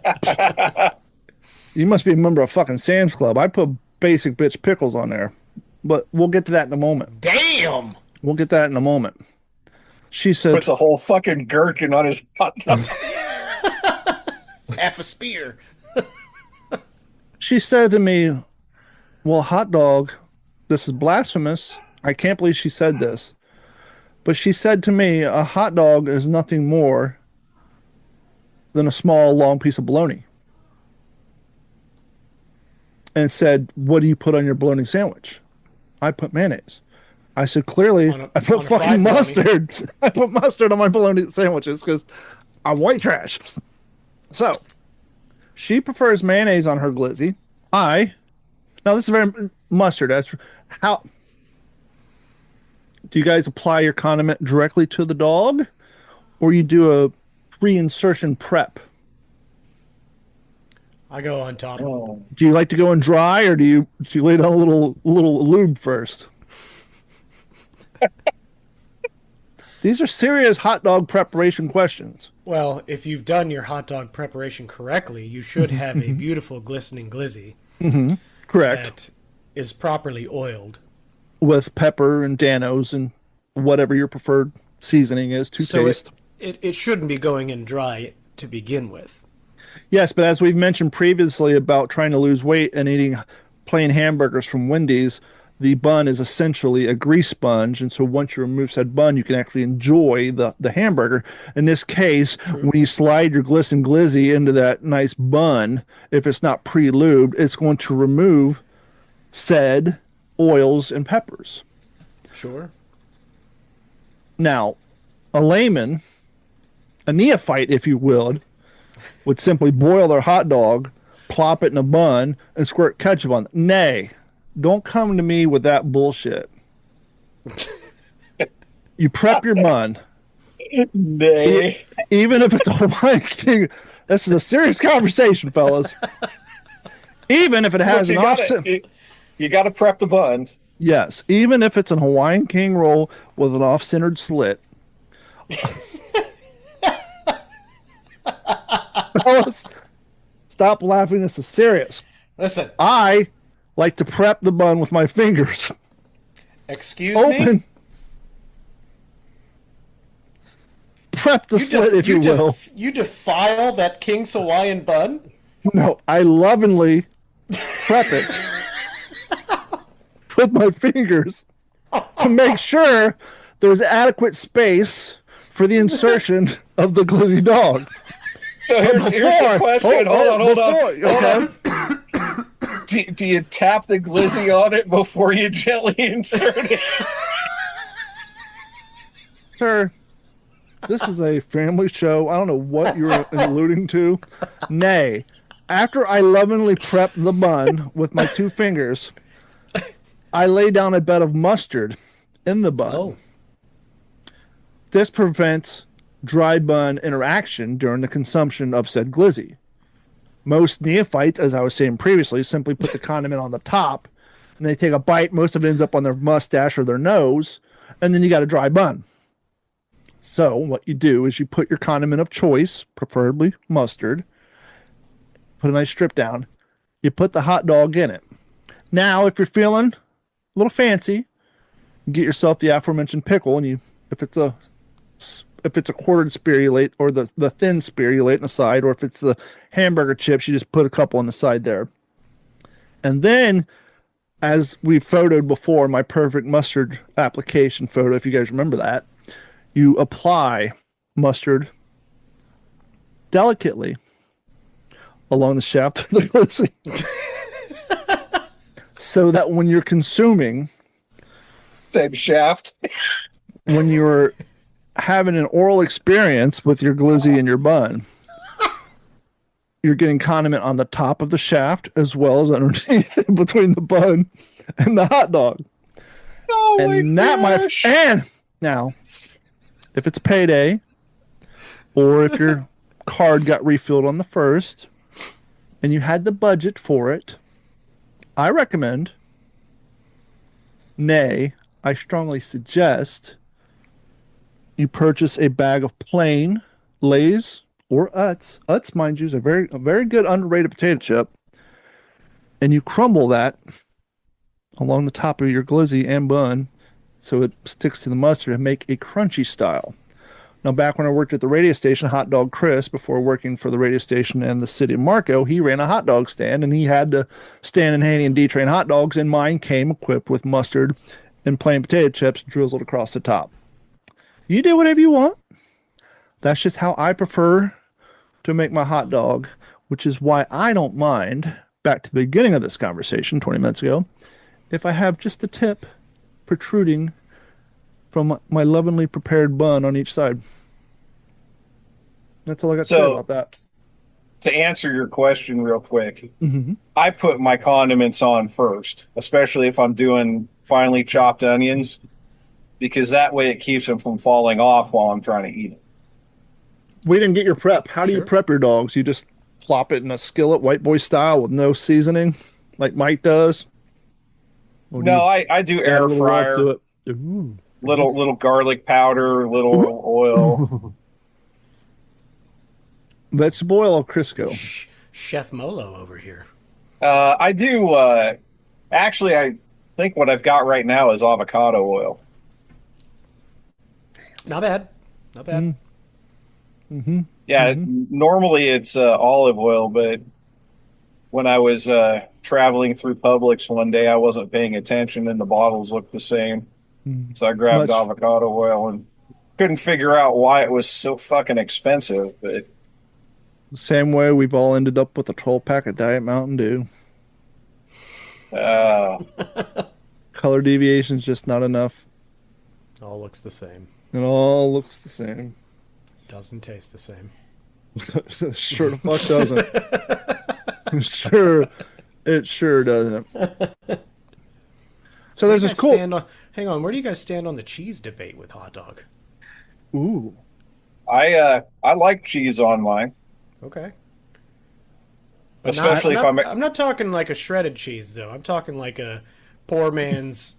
You must be a member of fucking Sam's Club. I put basic bitch pickles on there. But we'll get to that in a moment. Damn! We'll get that in a moment. She said... Puts a whole fucking gherkin on his hot dog. Half a spear. She said to me, well, hot dog, this is blasphemous. I can't believe she said this. But she said to me, a hot dog is nothing more than a small, long piece of bologna. And said, what do you put on your bologna sandwich? I put mayonnaise. I said, clearly, I put fucking mustard. I put mustard on my bologna sandwiches because I'm white trash. So, she prefers mayonnaise on her glizzy. Now this is very mustard. How do you guys apply your condiment directly to the dog, or you do a pre-insertion prep? I go on top. Oh. Do you like to go in dry, or do you lay down a little lube first? These are serious hot dog preparation questions. Well, if you've done your hot dog preparation correctly, you should have a beautiful glistening glizzy. Mm-hmm. Correct. That is properly oiled. With pepper and Danos and whatever your preferred seasoning is to taste. It shouldn't be going in dry to begin with. Yes, but as we've mentioned previously about trying to lose weight and eating plain hamburgers from Wendy's, the bun is essentially a grease sponge, and so once you remove said bun, you can actually enjoy the hamburger. In this case, True. when you slide your glisten glizzy into that nice bun, if it's not pre-lubed, it's going to remove said oils and peppers. Sure. Now, a layman, a neophyte, if you would simply boil their hot dog, plop it in a bun, and squirt ketchup on it. Nay, don't come to me with that bullshit. You prep your bun. Nay. Even if it's a Hawaiian King. This is a serious conversation, fellas. Even if it has Look, an offset. You got to prep the buns. Yes, even if it's a Hawaiian King roll with an off-centered slit. Fellas, stop laughing. This is serious. Listen. I like to prep the bun with my fingers. Excuse Open. me? Prep the slit, if you will. You defile that King's Hawaiian bun? No, I lovingly prep it with my fingers to make sure there's adequate space for the insertion of the glizzy dog. So here's the question. Hold on. Okay. Do you tap the glizzy on it before you gently insert it? Sir, this is a family show. I don't know what you're alluding to. Nay, after I lovingly prep the bun with my two fingers, I lay down a bed of mustard in the bun. Oh. This prevents dry bun interaction during the consumption of said glizzy. Most neophytes, as I was saying previously, simply put the condiment on the top, and they take a bite. Most of it ends up on their mustache or their nose, and then you got a dry bun. So what you do is you put your condiment of choice, preferably mustard, put a nice strip down. You put the hot dog in it. Now, if you're feeling a little fancy, you get yourself the aforementioned pickle, and if it's a quartered spirulate or the thin spirulate on the side, or if it's the hamburger chips, you just put a couple on the side there. And then, as we photoed before, my perfect mustard application photo, if you guys remember that, you apply mustard delicately along the shaft of the glizzy so that when you're consuming, Same shaft. when you're having an oral experience with your glizzy and your bun, you're getting condiment on the top of the shaft as well as underneath it between the bun and the hot dog. Oh And my that, gosh. and now, if it's a payday, or if your card got refilled on the first, and you had the budget for it, I recommend, nay, I strongly suggest, you purchase a bag of plain Lay's or Utz. Utz, mind you, is a very good underrated potato chip, and you crumble that along the top of your glizzy and bun so it sticks to the mustard and make a crunchy style. Now, back when I worked at the radio station, Hot Dog Chris, before working for the radio station in the city of Marco, he ran a hot dog stand, and he had to stand in Haney and D-Train hot dogs, and mine came equipped with mustard and plain potato chips drizzled across the top. You do whatever you want. That's just how I prefer to make my hot dog, which is why I don't mind, back to the beginning of this conversation 20 minutes ago, if I have just the tip protruding from my lovingly prepared bun on each side. That's all I got to say about that. To answer your question real quick, Mm-hmm. I put my condiments on first, especially if I'm doing finely chopped onions, because that way it keeps them from falling off while I'm trying to eat it. We didn't get your prep. How do you prep your dogs? You just plop it in a skillet, white boy style, with no seasoning, like Mike does? Or do No, you I do add a air little love fryer, to it? Ooh. little garlic powder, little oil. Vegetable oil or Crisco? Chef Molo over here. I do. Actually, I think what I've got right now is avocado oil. Not bad. Not bad. Mm-hmm. Yeah, normally it's olive oil, but when I was traveling through Publix one day, I wasn't paying attention and the bottles looked the same. So I grabbed Much avocado oil and couldn't figure out why it was so fucking expensive. But the same way we've all ended up with a 12-pack of Diet Mountain Dew. uh, Color deviation's just not enough. All looks the same. It all looks the same. Doesn't taste the same. Sure the fuck doesn't. It sure doesn't. So there's this cool. Hang on, where do you guys stand on the cheese debate with hot dog? Ooh, I like cheese on mine, Okay. especially if I'm not talking like a shredded cheese though. I'm talking like a poor man's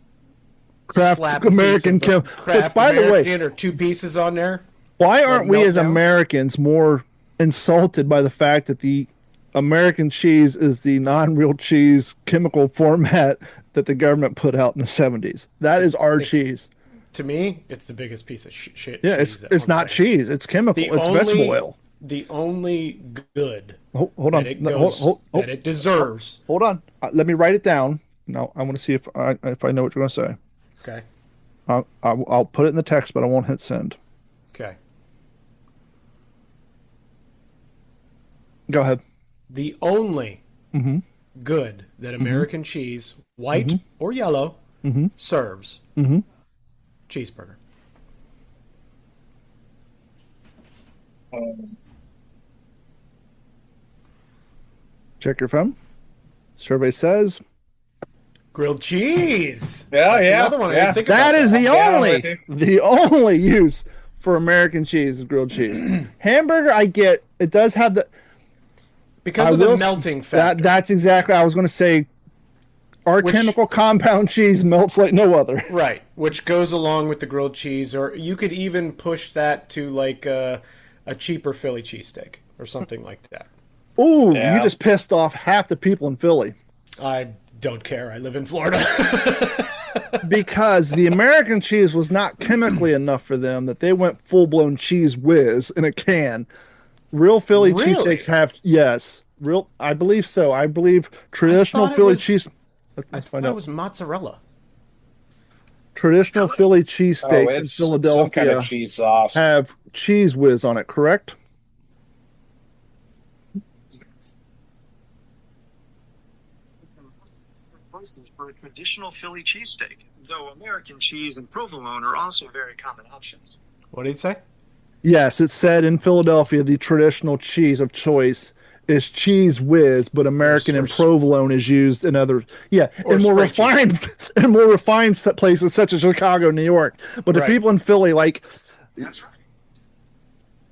Kraft slap American piece of Kim. Kraft By the way, American or 2 pieces on there. why aren't we melt as down? Americans more insulted by the fact that the American cheese is the non-real cheese chemical format that the government put out in the 70s? That is our cheese. To me, it's the biggest piece of shit. Yeah, cheese it's on not the planet. cheese. It's chemical. It's vegetable oil. The only good Hold on. that it No, goes that it deserves. Hold on. Let me write it down. No, I want to see if I know what you're going to say. Okay. I'll put it in the text, but I won't hit send. Okay. Go ahead. The only Mm-hmm. good that American cheese, white or yellow, serves Mm-hmm. cheeseburger. Check your phone. Survey says Grilled cheese. Yeah, That's yeah, another one. I yeah. didn't think that about is the Yeah, only the only use for American cheese is grilled cheese. Hamburger, I get it does have the because I of will the s- melting factor. That's exactly I was going to say. Our chemical compound cheese melts like no other. Right, which goes along with the grilled cheese, or you could even push that to like a cheaper Philly cheesesteak or something like that. Ooh, Yeah. you just pissed off half the people in Philly. I don't care. I live in Florida. Because the American cheese was not chemically enough for them that they went full-blown cheese whiz in a can. Real Philly Really? cheesesteaks have, yes, real. I believe so. I believe traditional I thought it Philly was- cheese. I Let's thought find it out. was mozzarella. Traditional Philly Oh, cheesesteaks in it's some Philadelphia kind of cheese sauce. have cheese whiz on it. Correct? Choices for a traditional Philly cheesesteak, though American cheese and provolone are also very common options. What did he say? Yes, it said in Philadelphia the traditional cheese of choice is cheese whiz, but American Or- and provolone is used in other Or in more spray refined in more refined places such as Chicago, New York. But the Right. people in Philly like That's right.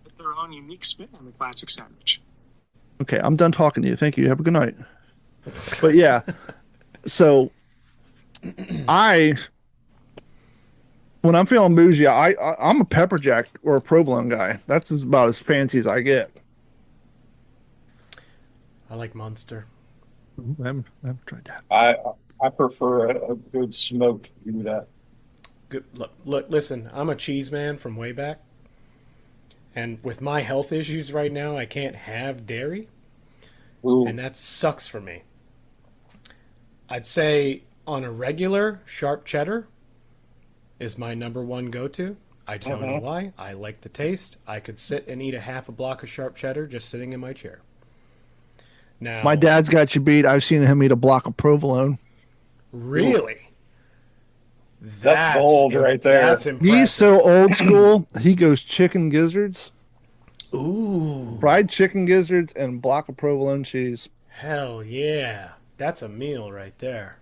With their own unique spin on the classic sandwich. okay, I'm done talking to you. Thank you. Have a good night. But yeah, so when I'm feeling bougie, I'm a pepper jack or a provolone guy. That's about as fancy as I get. I like Munster. Ooh, I haven't tried that. I prefer a good smoked Gouda. Good. Look, listen. I'm a cheese man from way back, and with my health issues right now, I can't have dairy, Ooh. and that sucks for me. I'd say on a regular sharp cheddar is my number one go-to. I don't know why. I like the taste. I could sit and eat a half a block of sharp cheddar just sitting in my chair. Now, My dad's got you beat. I've seen him eat a block of provolone. really, That's bold right there. That's impressive. He's so old school. He goes chicken gizzards, Ooh, fried chicken gizzards, and block of provolone cheese. hell yeah! That's a meal right there.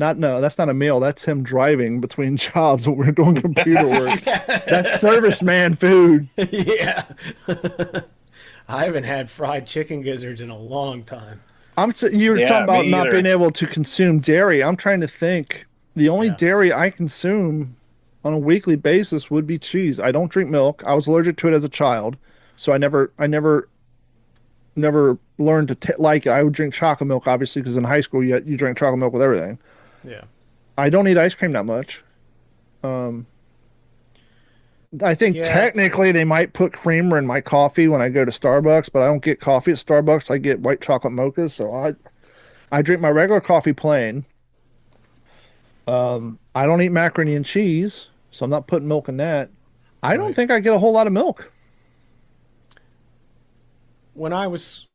No, that's not a meal. That's him driving between jobs when we're doing computer work. That's serviceman food. Yeah. I haven't had fried chicken gizzards in a long time. You were Yeah, talking about me not either. being able to consume dairy. I'm trying to think. The only Yeah. dairy I consume on a weekly basis would be cheese. I don't drink milk. I was allergic to it as a child, so I never learned to like it. I would drink chocolate milk, obviously, because in high school you drank chocolate milk with everything. Yeah. I don't eat ice cream that much. I think technically they might put creamer in my coffee when I go to Starbucks, but I don't get coffee at Starbucks. I get white chocolate mochas, so I drink my regular coffee plain. I don't eat macaroni and cheese, so I'm not putting milk in that. I don't think I get a whole lot of milk. When I was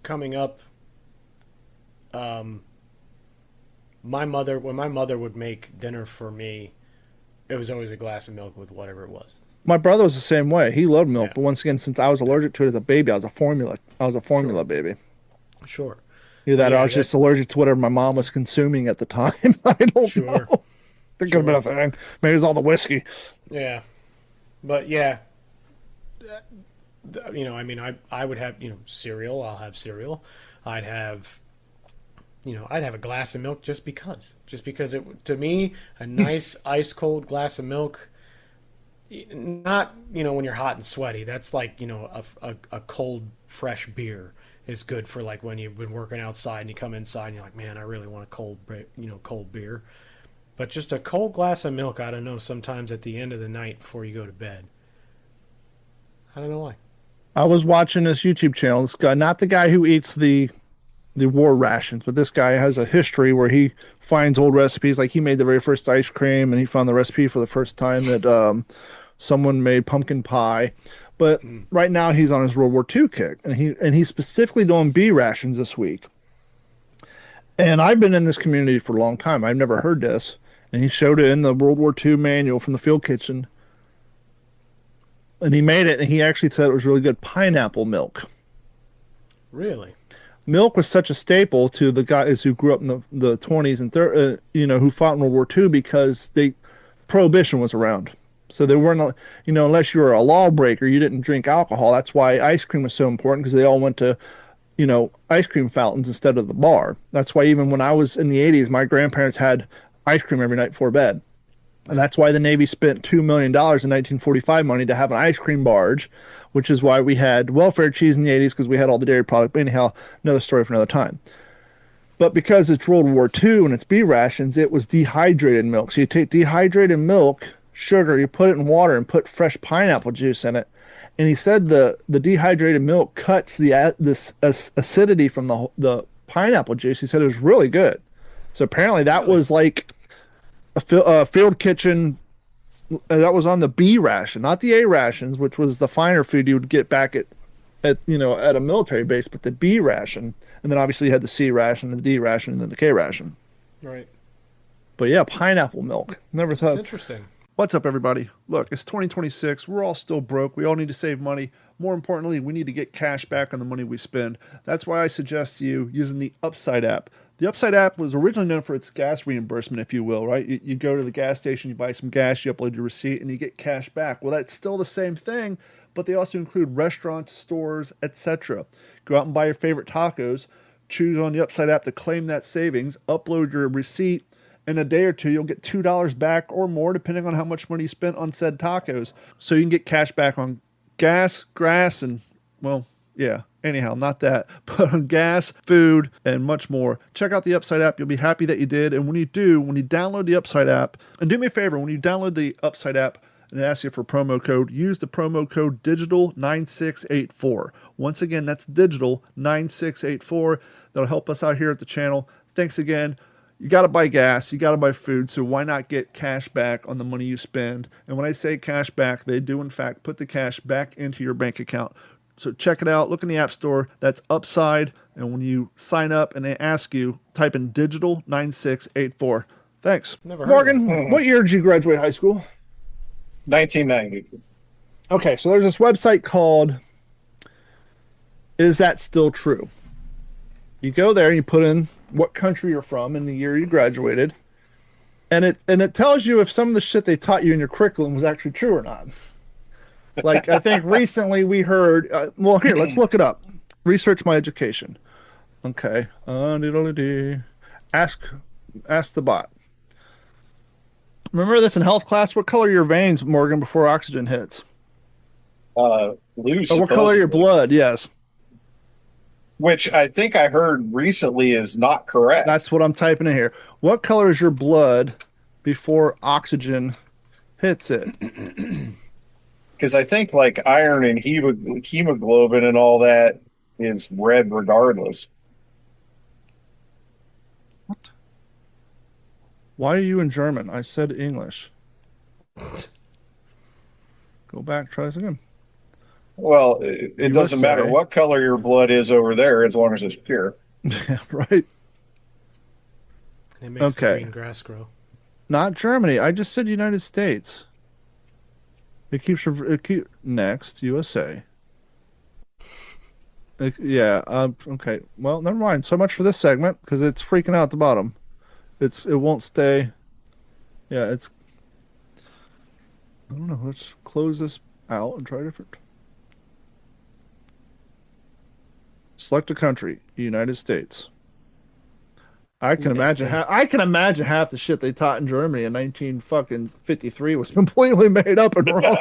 coming up, my mother would make dinner for me, it was always a glass of milk with whatever it was. My brother was the same way. He loved milk, but once again, since I was allergic to it as a baby, I was a formula baby. Sure. Either that or I was just allergic to whatever my mom was consuming at the time. I don't know. That could have been a thing. Maybe it was all the whiskey. Yeah. But yeah, I mean, I would have, cereal. I'll have cereal. I'd have a glass of milk just because it, to me, a nice ice cold glass of milk, not, when you're hot and sweaty, that's like, a cold, fresh beer is good for like when you've been working outside and you come inside and you're like, man, I really want a cold beer. But just a cold glass of milk, I don't know, sometimes at the end of the night before you go to bed. I don't know why. I was watching this YouTube channel. This guy, not the guy who eats the war rations, but this guy has a history where he finds old recipes. Like he made the very first ice cream, and he found the recipe for the first time that someone made pumpkin pie. But right now he's on his World War II kick, and he's specifically doing bee rations this week. And I've been in this community for a long time. I've never heard this, and he showed it in the World War II manual from the field kitchen. And he made it, and he actually said it was really good. Pineapple milk. Really? Milk was such a staple to the guys who grew up in the 20s and who fought in World War II because prohibition was around. So they weren't, unless you were a lawbreaker, you didn't drink alcohol. That's why ice cream was so important, because they all went to, ice cream fountains instead of the bar. That's why even when I was in the 80s, my grandparents had ice cream every night before bed. And that's why the Navy spent $2 million in 1945 money to have an ice cream barge, which is why we had welfare cheese in the 80s, because we had all the dairy product. But anyhow, another story for another time. But because it's World War II and it's bee rations, it was dehydrated milk. So you take dehydrated milk, sugar, you put it in water and put fresh pineapple juice in it. And he said the dehydrated milk cuts this acidity from the pineapple juice. He said it was really good. So apparently that was like a field kitchen that was on the B ration, not the A rations, which was the finer food you would get back at a military base, but the B ration. And then obviously you had the C ration, the D ration, and then the K ration. Right. But yeah, pineapple milk. Never thought. That's interesting. What's up, everybody? Look, it's 2026. We're all still broke. We all need to save money. More importantly, we need to get cash back on the money we spend. That's why I suggest you using the Upside app. The Upside app was originally known for its gas reimbursement, if you will, right? You go to the gas station, you buy some gas, you upload your receipt, and you get cash back. Well, that's still the same thing, but they also include restaurants, stores, etc. Go out and buy your favorite tacos, choose on the Upside app to claim that savings, upload your receipt. In a day or two, you'll get $2 back or more, depending on how much money you spent on said tacos. So you can get cash back on gas, grass, and, well, yeah. Anyhow, not that, but on gas, food, and much more. Check out the Upside app. You'll be happy that you did. And when you download the Upside app, and do me a favor, when you download the Upside app and it asks you for promo code, use the promo code digital9684. Once again, that's digital9684. That'll help us out here at the channel. Thanks again. You got to buy gas, you got to buy food, so why not get cash back on the money you spend? And when I say cash back, they do in fact put the cash back into your bank account. So check it out, look in the App Store, that's Upside, and when you sign up and they ask you, type in digital 9684. Thanks. Morgan, what year did you graduate high school? 1990. Okay, so there's this website called Is That Still True? You go there and you put in what country you're from and the year you graduated, and it tells you if some of the shit they taught you in your curriculum was actually true or not. Like, I think recently we heard, well, here, let's look it up. Research my education. Okay. Ask the bot. Remember this in health class? What color are your veins, Morgan, before oxygen hits? Loose. Oh, what color your blood? Yes. Which I think I heard recently is not correct. That's what I'm typing in here. What color is your blood before oxygen hits it? Because I think like iron and hemoglobin and all that is red regardless. What? Why are you in German? I said English. Go back, try this again. Well, it doesn't matter USA. what color your blood is over there as long as it's pure. Yeah, right. It makes the Okay. green grass grow. Not Germany. I just said United States. Next, USA. Yeah. Okay. Well, never mind. So much for this segment because it's freaking out at the bottom. It won't stay. Yeah. I don't know. Let's close this out and try different. Select a country. United States. I can imagine. I can imagine half the shit they taught in Germany in 1953 was completely made up and wrong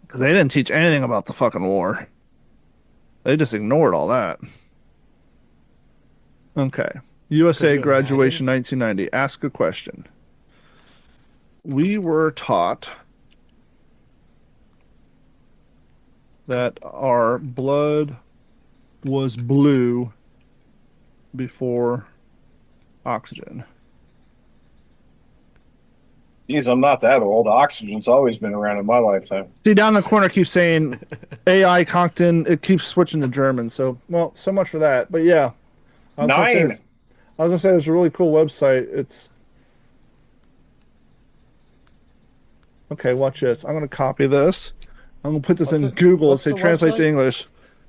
because they didn't teach anything about the fucking war. They just ignored all that. Okay. USA you graduation 1990. Ask a question. We were taught that our blood was blue before oxygen. Geez, I'm not that old. Oxygen's always been around in my lifetime. See, down the corner keeps saying AI Conklin. It keeps switching to German. So, well, so much for that. But yeah, I was gonna say it's a really cool website. It's okay. Watch this. I'm gonna copy this. I'm gonna put this in Google and say translate to English.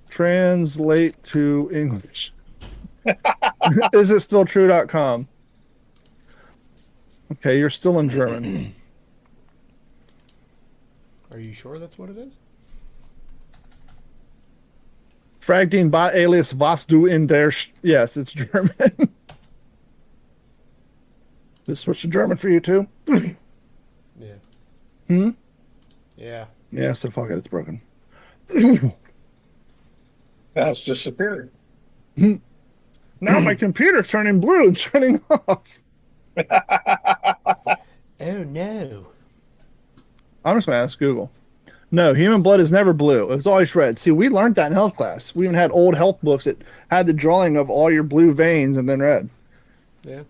Translate to English. Is it still true.com? Okay, you're still in German. Are you sure that's what it is? Frag den Bot alias was du in der Yes, it's German. Just switch to German for you too? Yeah. Hmm? Yeah. Yeah, so fuck it, it's broken. That's just superior. Now my computer's turning blue and turning off. Oh no. I'm just going to ask Google. No, human blood is never blue. It's always red. See, we learned that in health class. We even had old health books that had the drawing of all your blue veins and then red. Yeah.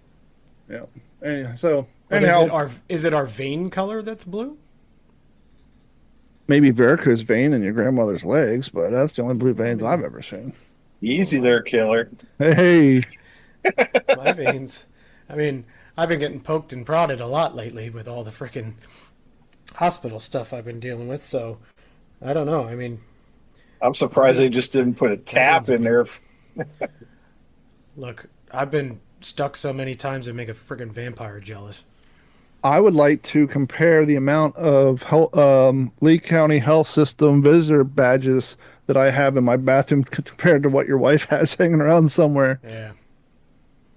Yeah. Anyway, so, But anyhow, is it our vein color that's blue? maybe varicose vein in your grandmother's legs, but that's the only blue veins I've ever seen. Easy there, killer. Hey. My veins. I mean, I've been getting poked and prodded a lot lately with all the frickin' hospital stuff I've been dealing with, so I don't know. I mean, I'm surprised they just didn't put a tap in there. look, I've been stuck so many times I make a frickin' vampire jealous. I would like to compare the amount of Lee County Health System visitor badges that I have in my bathroom compared to what your wife has hanging around somewhere. Yeah.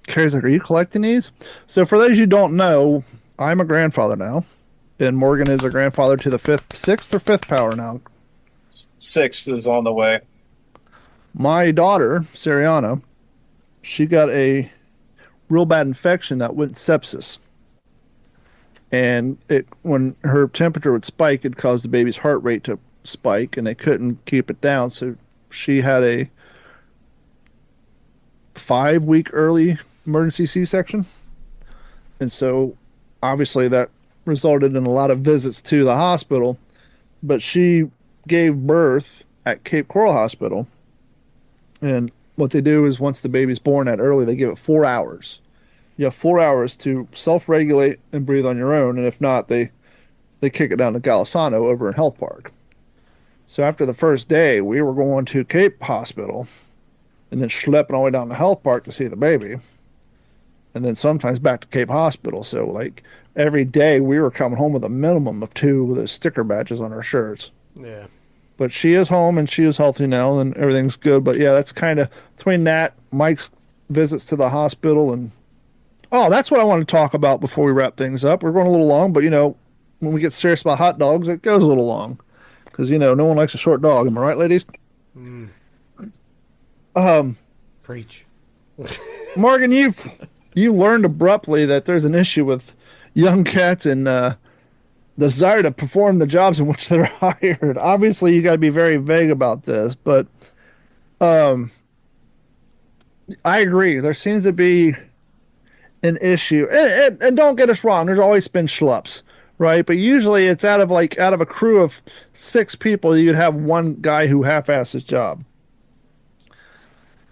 Carrie's like, are you collecting these? So for those you don't know, I'm a grandfather now. And Morgan is a grandfather to the sixth or fifth power now. Sixth is on the way. My daughter, Sariana, she got a real bad infection that went sepsis. And when her temperature would spike, it caused the baby's heart rate to spike, and they couldn't keep it down. So she had a 5-week early emergency C-section. And so obviously that resulted in a lot of visits to the hospital. But she gave birth at Cape Coral Hospital. And what they do is once the baby's born that early, they give it 4 hours. You have 4 hours to self-regulate and breathe on your own, and if not, they kick it down to Golisano over in Health Park. So after the first day, we were going to Cape Hospital, and then schlepping all the way down to Health Park to see the baby, and then sometimes back to Cape Hospital. So like every day, we were coming home with a minimum of 2 with the sticker badges on our shirts. Yeah. But she is home and she is healthy now, and everything's good. But yeah, that's kind of between that, Mike's visits to the hospital, and oh, that's what I want to talk about before we wrap things up. We're going a little long, but when we get serious about hot dogs, it goes a little long because no one likes a short dog. Am I right, ladies? Mm. Preach. Morgan, you learned abruptly that there's an issue with young cats in the desire to perform the jobs in which they're hired. Obviously, you got to be very vague about this, but um, I agree. There seems to be an issue, and don't get us wrong. There's always been schlups, right? But usually, it's out of a crew of 6 people, you'd have one guy who half-assed his job.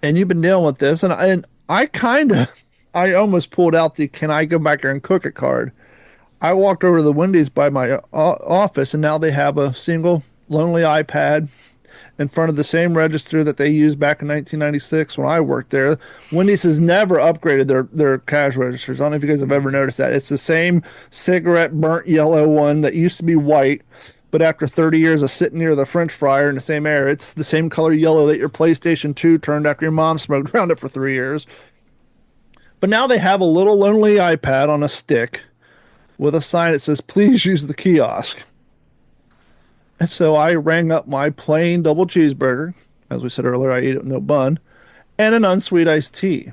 And you've been dealing with this, and I kind of, I almost pulled out the "Can I go back there and cook it" card. I walked over to the Wendy's by my office, and now they have a single lonely iPad in front of the same register that they used back in 1996 when I worked there. Wendy's has never upgraded their cash registers. I don't know if you guys have ever noticed that. It's the same cigarette burnt yellow one that used to be white, but after 30 years of sitting near the French fryer in the same air, it's the same color yellow that your PlayStation 2 turned after your mom smoked around it for 3 years. But now they have a little lonely iPad on a stick with a sign that says, "Please use the kiosk." And so I rang up my plain double cheeseburger. As we said earlier, I eat it with no bun, and an unsweet iced tea.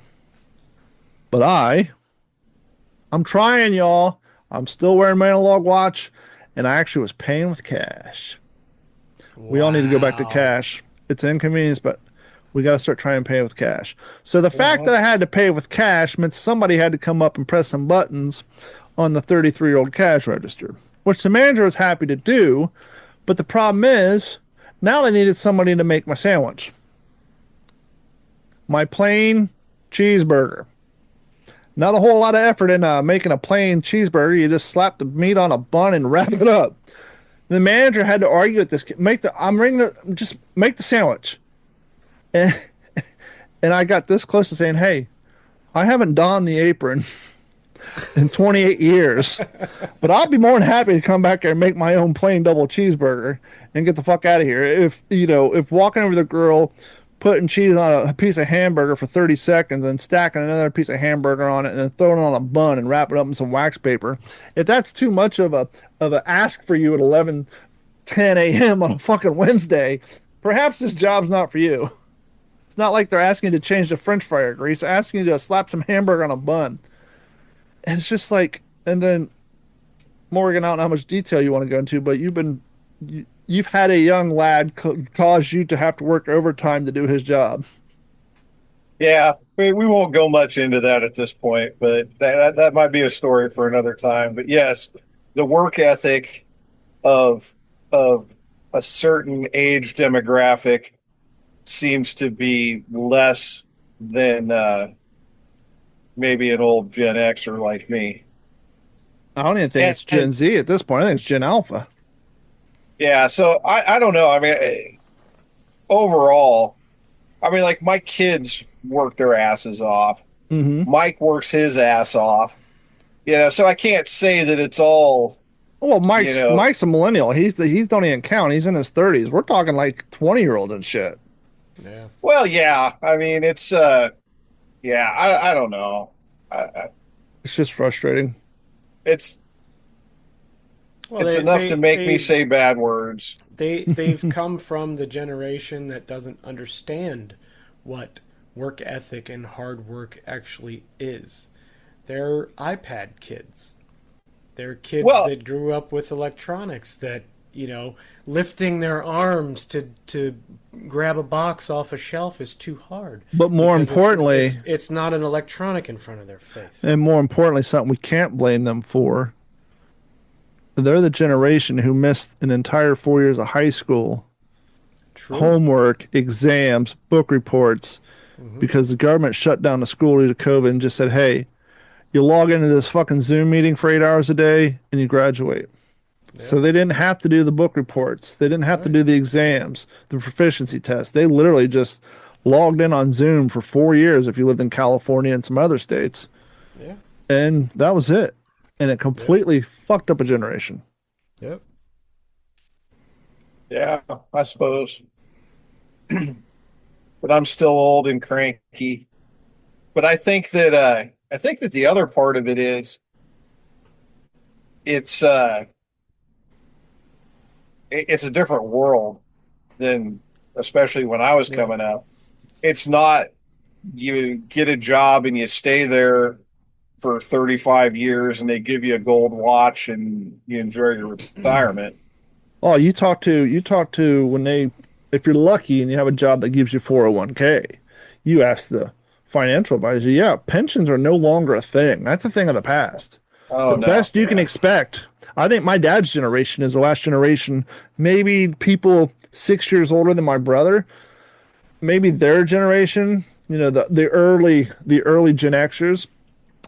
But I'm trying, y'all. I'm still wearing my analog watch, and I actually was paying with cash. We all need to go back to cash. It's an inconvenience, but we got to start trying to pay with cash. So the fact that I had to pay with cash meant somebody had to come up and press some buttons on the 33-year-old cash register, which the manager was happy to do. But the problem is, now they needed somebody to make my sandwich. My plain cheeseburger. Not a whole lot of effort in making a plain cheeseburger. You just slap the meat on a bun and wrap it up. The manager had to argue with this. Just make the sandwich. And I got this close to saying, "Hey, I haven't donned the apron in 28 years, but I'll be more than happy to come back there and make my own plain double cheeseburger and get the fuck out of here." If walking over the grill, putting cheese on a piece of hamburger for 30 seconds and stacking another piece of hamburger on it and then throwing it on a bun and wrapping it up in some wax paper, if that's too much of a ask for you at 11:10 a.m. on a fucking Wednesday, perhaps this job's not for you. It's not like they're asking you to change the French fryer grease, they're asking you to slap some hamburger on a bun. And it's just like, and then Morgan, I don't know how much detail you want to go into, but you've had a young lad cause you to have to work overtime to do his job. Yeah, we won't go much into that at this point, but that might be a story for another time. But yes, the work ethic of a certain age demographic seems to be less than maybe an old Gen Xer like me. I don't even think it's Gen Z at this point. I think it's Gen Alpha. Yeah, so I don't know. I mean, overall, I mean, like my kids work their asses off. Mm-hmm. Mike works his ass off. So I can't say that it's all. Well, Mike's a millennial. He's don't even count. He's in his 30s. We're talking like 20-year-olds and shit. Yeah. Well, yeah. I mean, it's I don't know. It's just frustrating. It's enough to make me say bad words. They've come from the generation that doesn't understand what work ethic and hard work actually is. They're iPad kids. They're kids that grew up with electronics that, lifting their arms to grab a box off a shelf is too hard. But more importantly, it's not an electronic in front of their face. And more importantly, something we can't blame them for. They're the generation who missed an entire 4 years of high school, homework, exams, book reports, because the government shut down the school due to COVID and just said, "Hey, you log into this fucking Zoom meeting for 8 hours a day and you graduate." Yeah. So they didn't have to do the book reports. They didn't have to do the exams, the proficiency tests. They literally just logged in on Zoom for 4 years if you lived in California and some other states. Yeah. And that was it. And it completely fucked up a generation. Yep. Yeah, I suppose. But I'm still old and cranky. But I think that the other part of it is it's a different world than especially when I was coming up. It's not you get a job and you stay there for 35 years and they give you a gold watch and you enjoy your retirement. Oh, you talk to when they, if you're lucky and you have a job that gives you 401k, you ask the financial advisor, yeah, pensions are no longer a thing. That's a thing of the past. Oh, The no. best you can expect, I think my dad's generation is the last generation, maybe people 6 years older than my brother, maybe their generation, the early Gen Xers,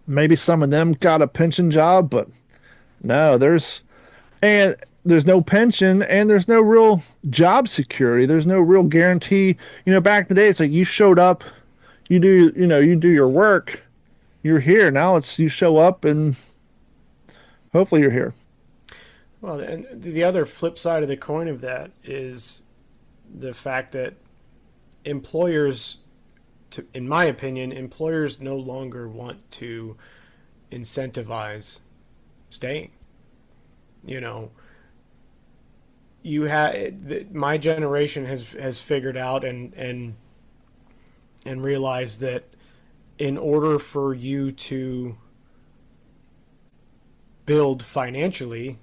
maybe some of them got a pension job, but no, there's no pension and there's no real job security. There's no real guarantee. Back in the day, it's like you showed up, you do your work, you're here. Now it's you show up and hopefully you're here. Well, and the other flip side of the coin of that is the fact that employers, in my opinion, employers no longer want to incentivize staying. My generation has figured out and realized that in order for you to build financially,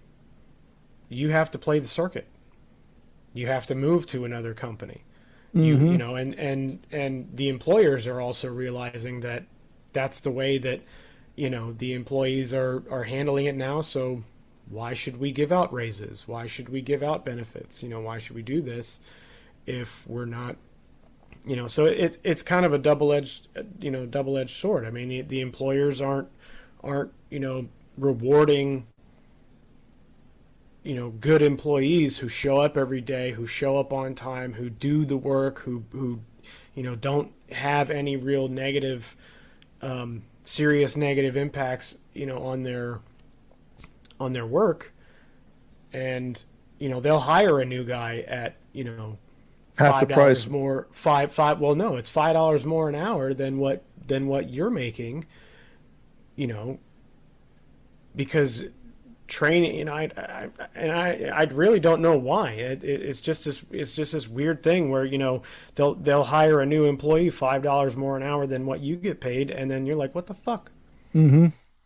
you have to play the circuit. You have to move to another company. And the employers are also realizing that that's the way that the employees are handling it now. So why should we give out raises? Why should we give out benefits? Why should we do this if we're not? So it's kind of a double-edged sword. I mean, the employers aren't rewarding good employees who show up every day, who show up on time, who do the work, who don't have any real negative, serious negative impacts, on their work. And, they'll hire a new guy at, Half the price more, well, no, it's $5 more an hour than what you're making, because training, I really don't know why. It's just this weird thing where they'll hire a new employee $5 more an hour than what you get paid, and then you're like, what the fuck?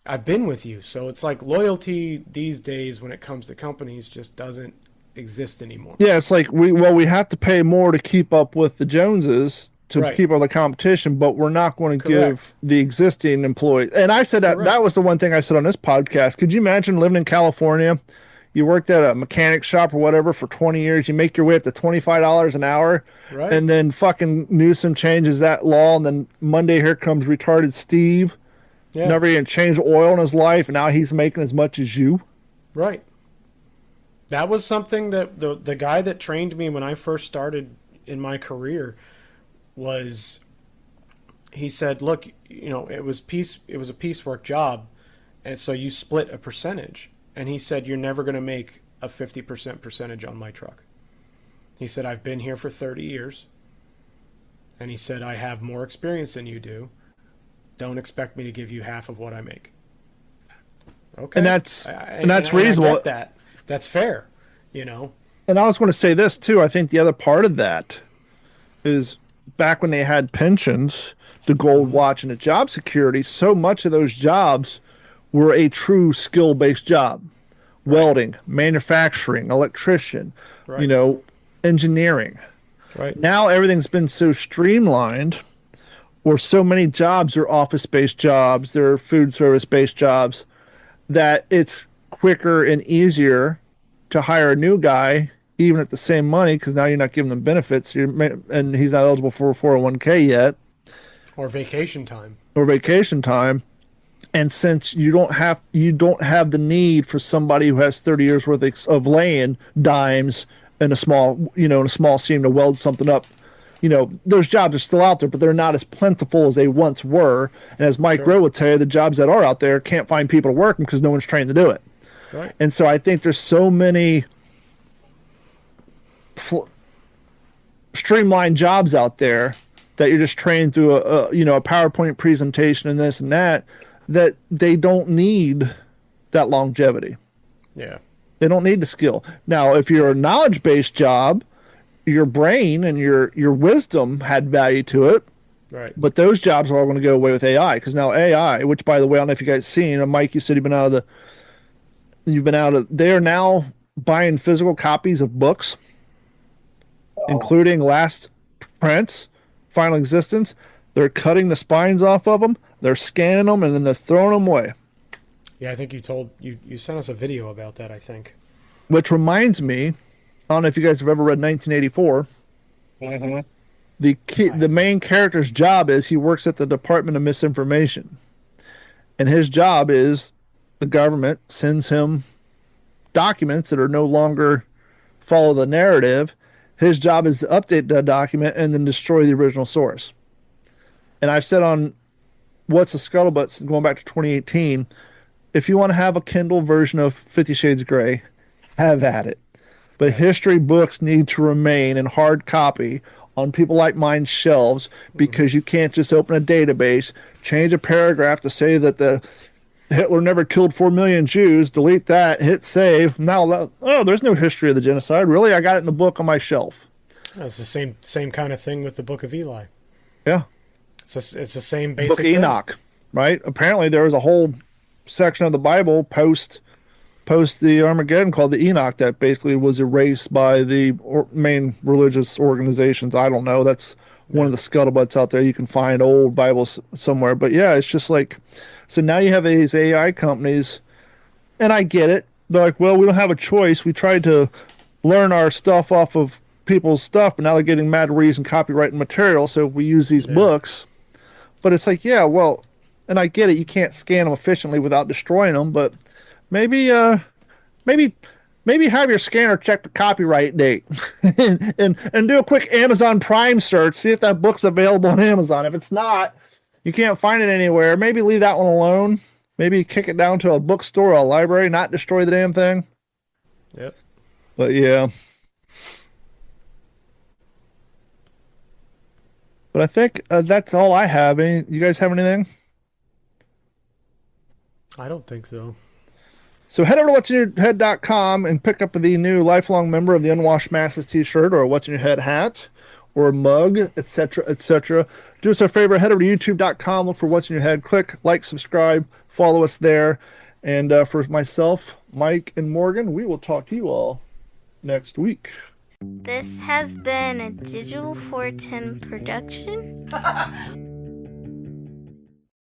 I've been with you. So it's like loyalty these days when it comes to companies just doesn't exist anymore. Yeah, it's like we have to pay more to keep up with the Joneses, to keep up the competition, but we're not going to give the existing employees. And I said that was the one thing I said on this podcast. Could you imagine living in California? You worked at a mechanic shop or whatever for 20 years. You make your way up to $25 an hour. Right. And then fucking Newsom changes that law. And then Monday here comes retarded Steve. Yeah. Never even changed oil in his life. And now he's making as much as you. Right. That was something that the guy that trained me when I first started in my career he said, look, it was a piecework job, and so you split a percentage. And he said, you're never going to make a 50% percentage on my truck. He said, I've been here for 30 years. And he said, I have more experience than you do. Don't expect me to give you half of what I make. Okay. And that's reasonable. I get that's fair, And I was going to say this too. I think the other part of that is back when they had pensions, the gold watch, and the job security, so much of those jobs were a true skill-based job. Right. Welding, manufacturing, electrician, engineering. Right. Now everything's been so streamlined, where so many jobs are office-based jobs, they're food service-based jobs, that it's quicker and easier to hire a new guy, even at the same money, because now you're not giving them benefits, and he's not eligible for a 401k yet, or vacation time. And since you don't have the need for somebody who has 30 years worth of laying dimes in a small seam to weld something up, those jobs are still out there, but they're not as plentiful as they once were. And as Mike Rowe would tell you, the jobs that are out there can't find people to work them because no one's trained to do it. Right. And so I think there's so many streamlined jobs out there that you're just trained through a PowerPoint presentation and this and that they don't need that longevity. Yeah. They don't need the skill. Now, if you're a knowledge-based job, your brain and your wisdom had value to it. Right. But those jobs are all going to go away with AI because now AI, which by the way, I don't know if you guys seen, Mike, you said they are now buying physical copies of books, including last prints, final existence. They're cutting the spines off of them, they're scanning them, and then they're throwing them away. Yeah, I think you sent us a video about that, I think. Which reminds me, I don't know if you guys have ever read 1984. Mm-hmm. The main character's job is he works at the Department of Misinformation. And his job is the government sends him documents that are no longer follow the narrative. His job is to update that document and then destroy the original source. And I've said on What's the Scuttlebutt going back to 2018, if you want to have a Kindle version of 50 Shades of Grey, have at it. But history books need to remain in hard copy on people like mine's shelves because you can't just open a database, change a paragraph to say that the Hitler never killed 4 million Jews, delete that, hit save. Now, there's no history of the genocide. Really? I got it in the book on my shelf. It's the same kind of thing with the Book of Eli. Yeah. It's the same basic Book of Enoch, right? Apparently there was a whole section of the Bible post the Armageddon called the Enoch that basically was erased by the main religious organizations. I don't know. That's one of the scuttlebutts out there. You can find old Bibles somewhere. But yeah, it's just like, so now you have these AI companies, and I get it. They're like, well, we don't have a choice. We tried to learn our stuff off of people's stuff, but now they're getting mad at using copyright material, so we use these books. But it's like, yeah, well, and I get it. You can't scan them efficiently without destroying them, but maybe have your scanner check the copyright date and do a quick Amazon Prime search, see if that book's available on Amazon. If it's not, you can't find it anywhere, maybe leave that one alone. Maybe kick it down to a bookstore or a library, not destroy the damn thing. Yep. But yeah. But I think that's all I have. You guys have anything? I don't think so. So head over to what'sinyourhead.com and pick up the new lifelong member of the Unwashed Masses t-shirt or a What's in Your Head hat or mug, etc., etc. Do us a favor, head over to youtube.com, look for What's in Your Head, click, like, subscribe, follow us there. And for myself, Mike, and Morgan, we will talk to you all next week. This has been a Digital 410 production.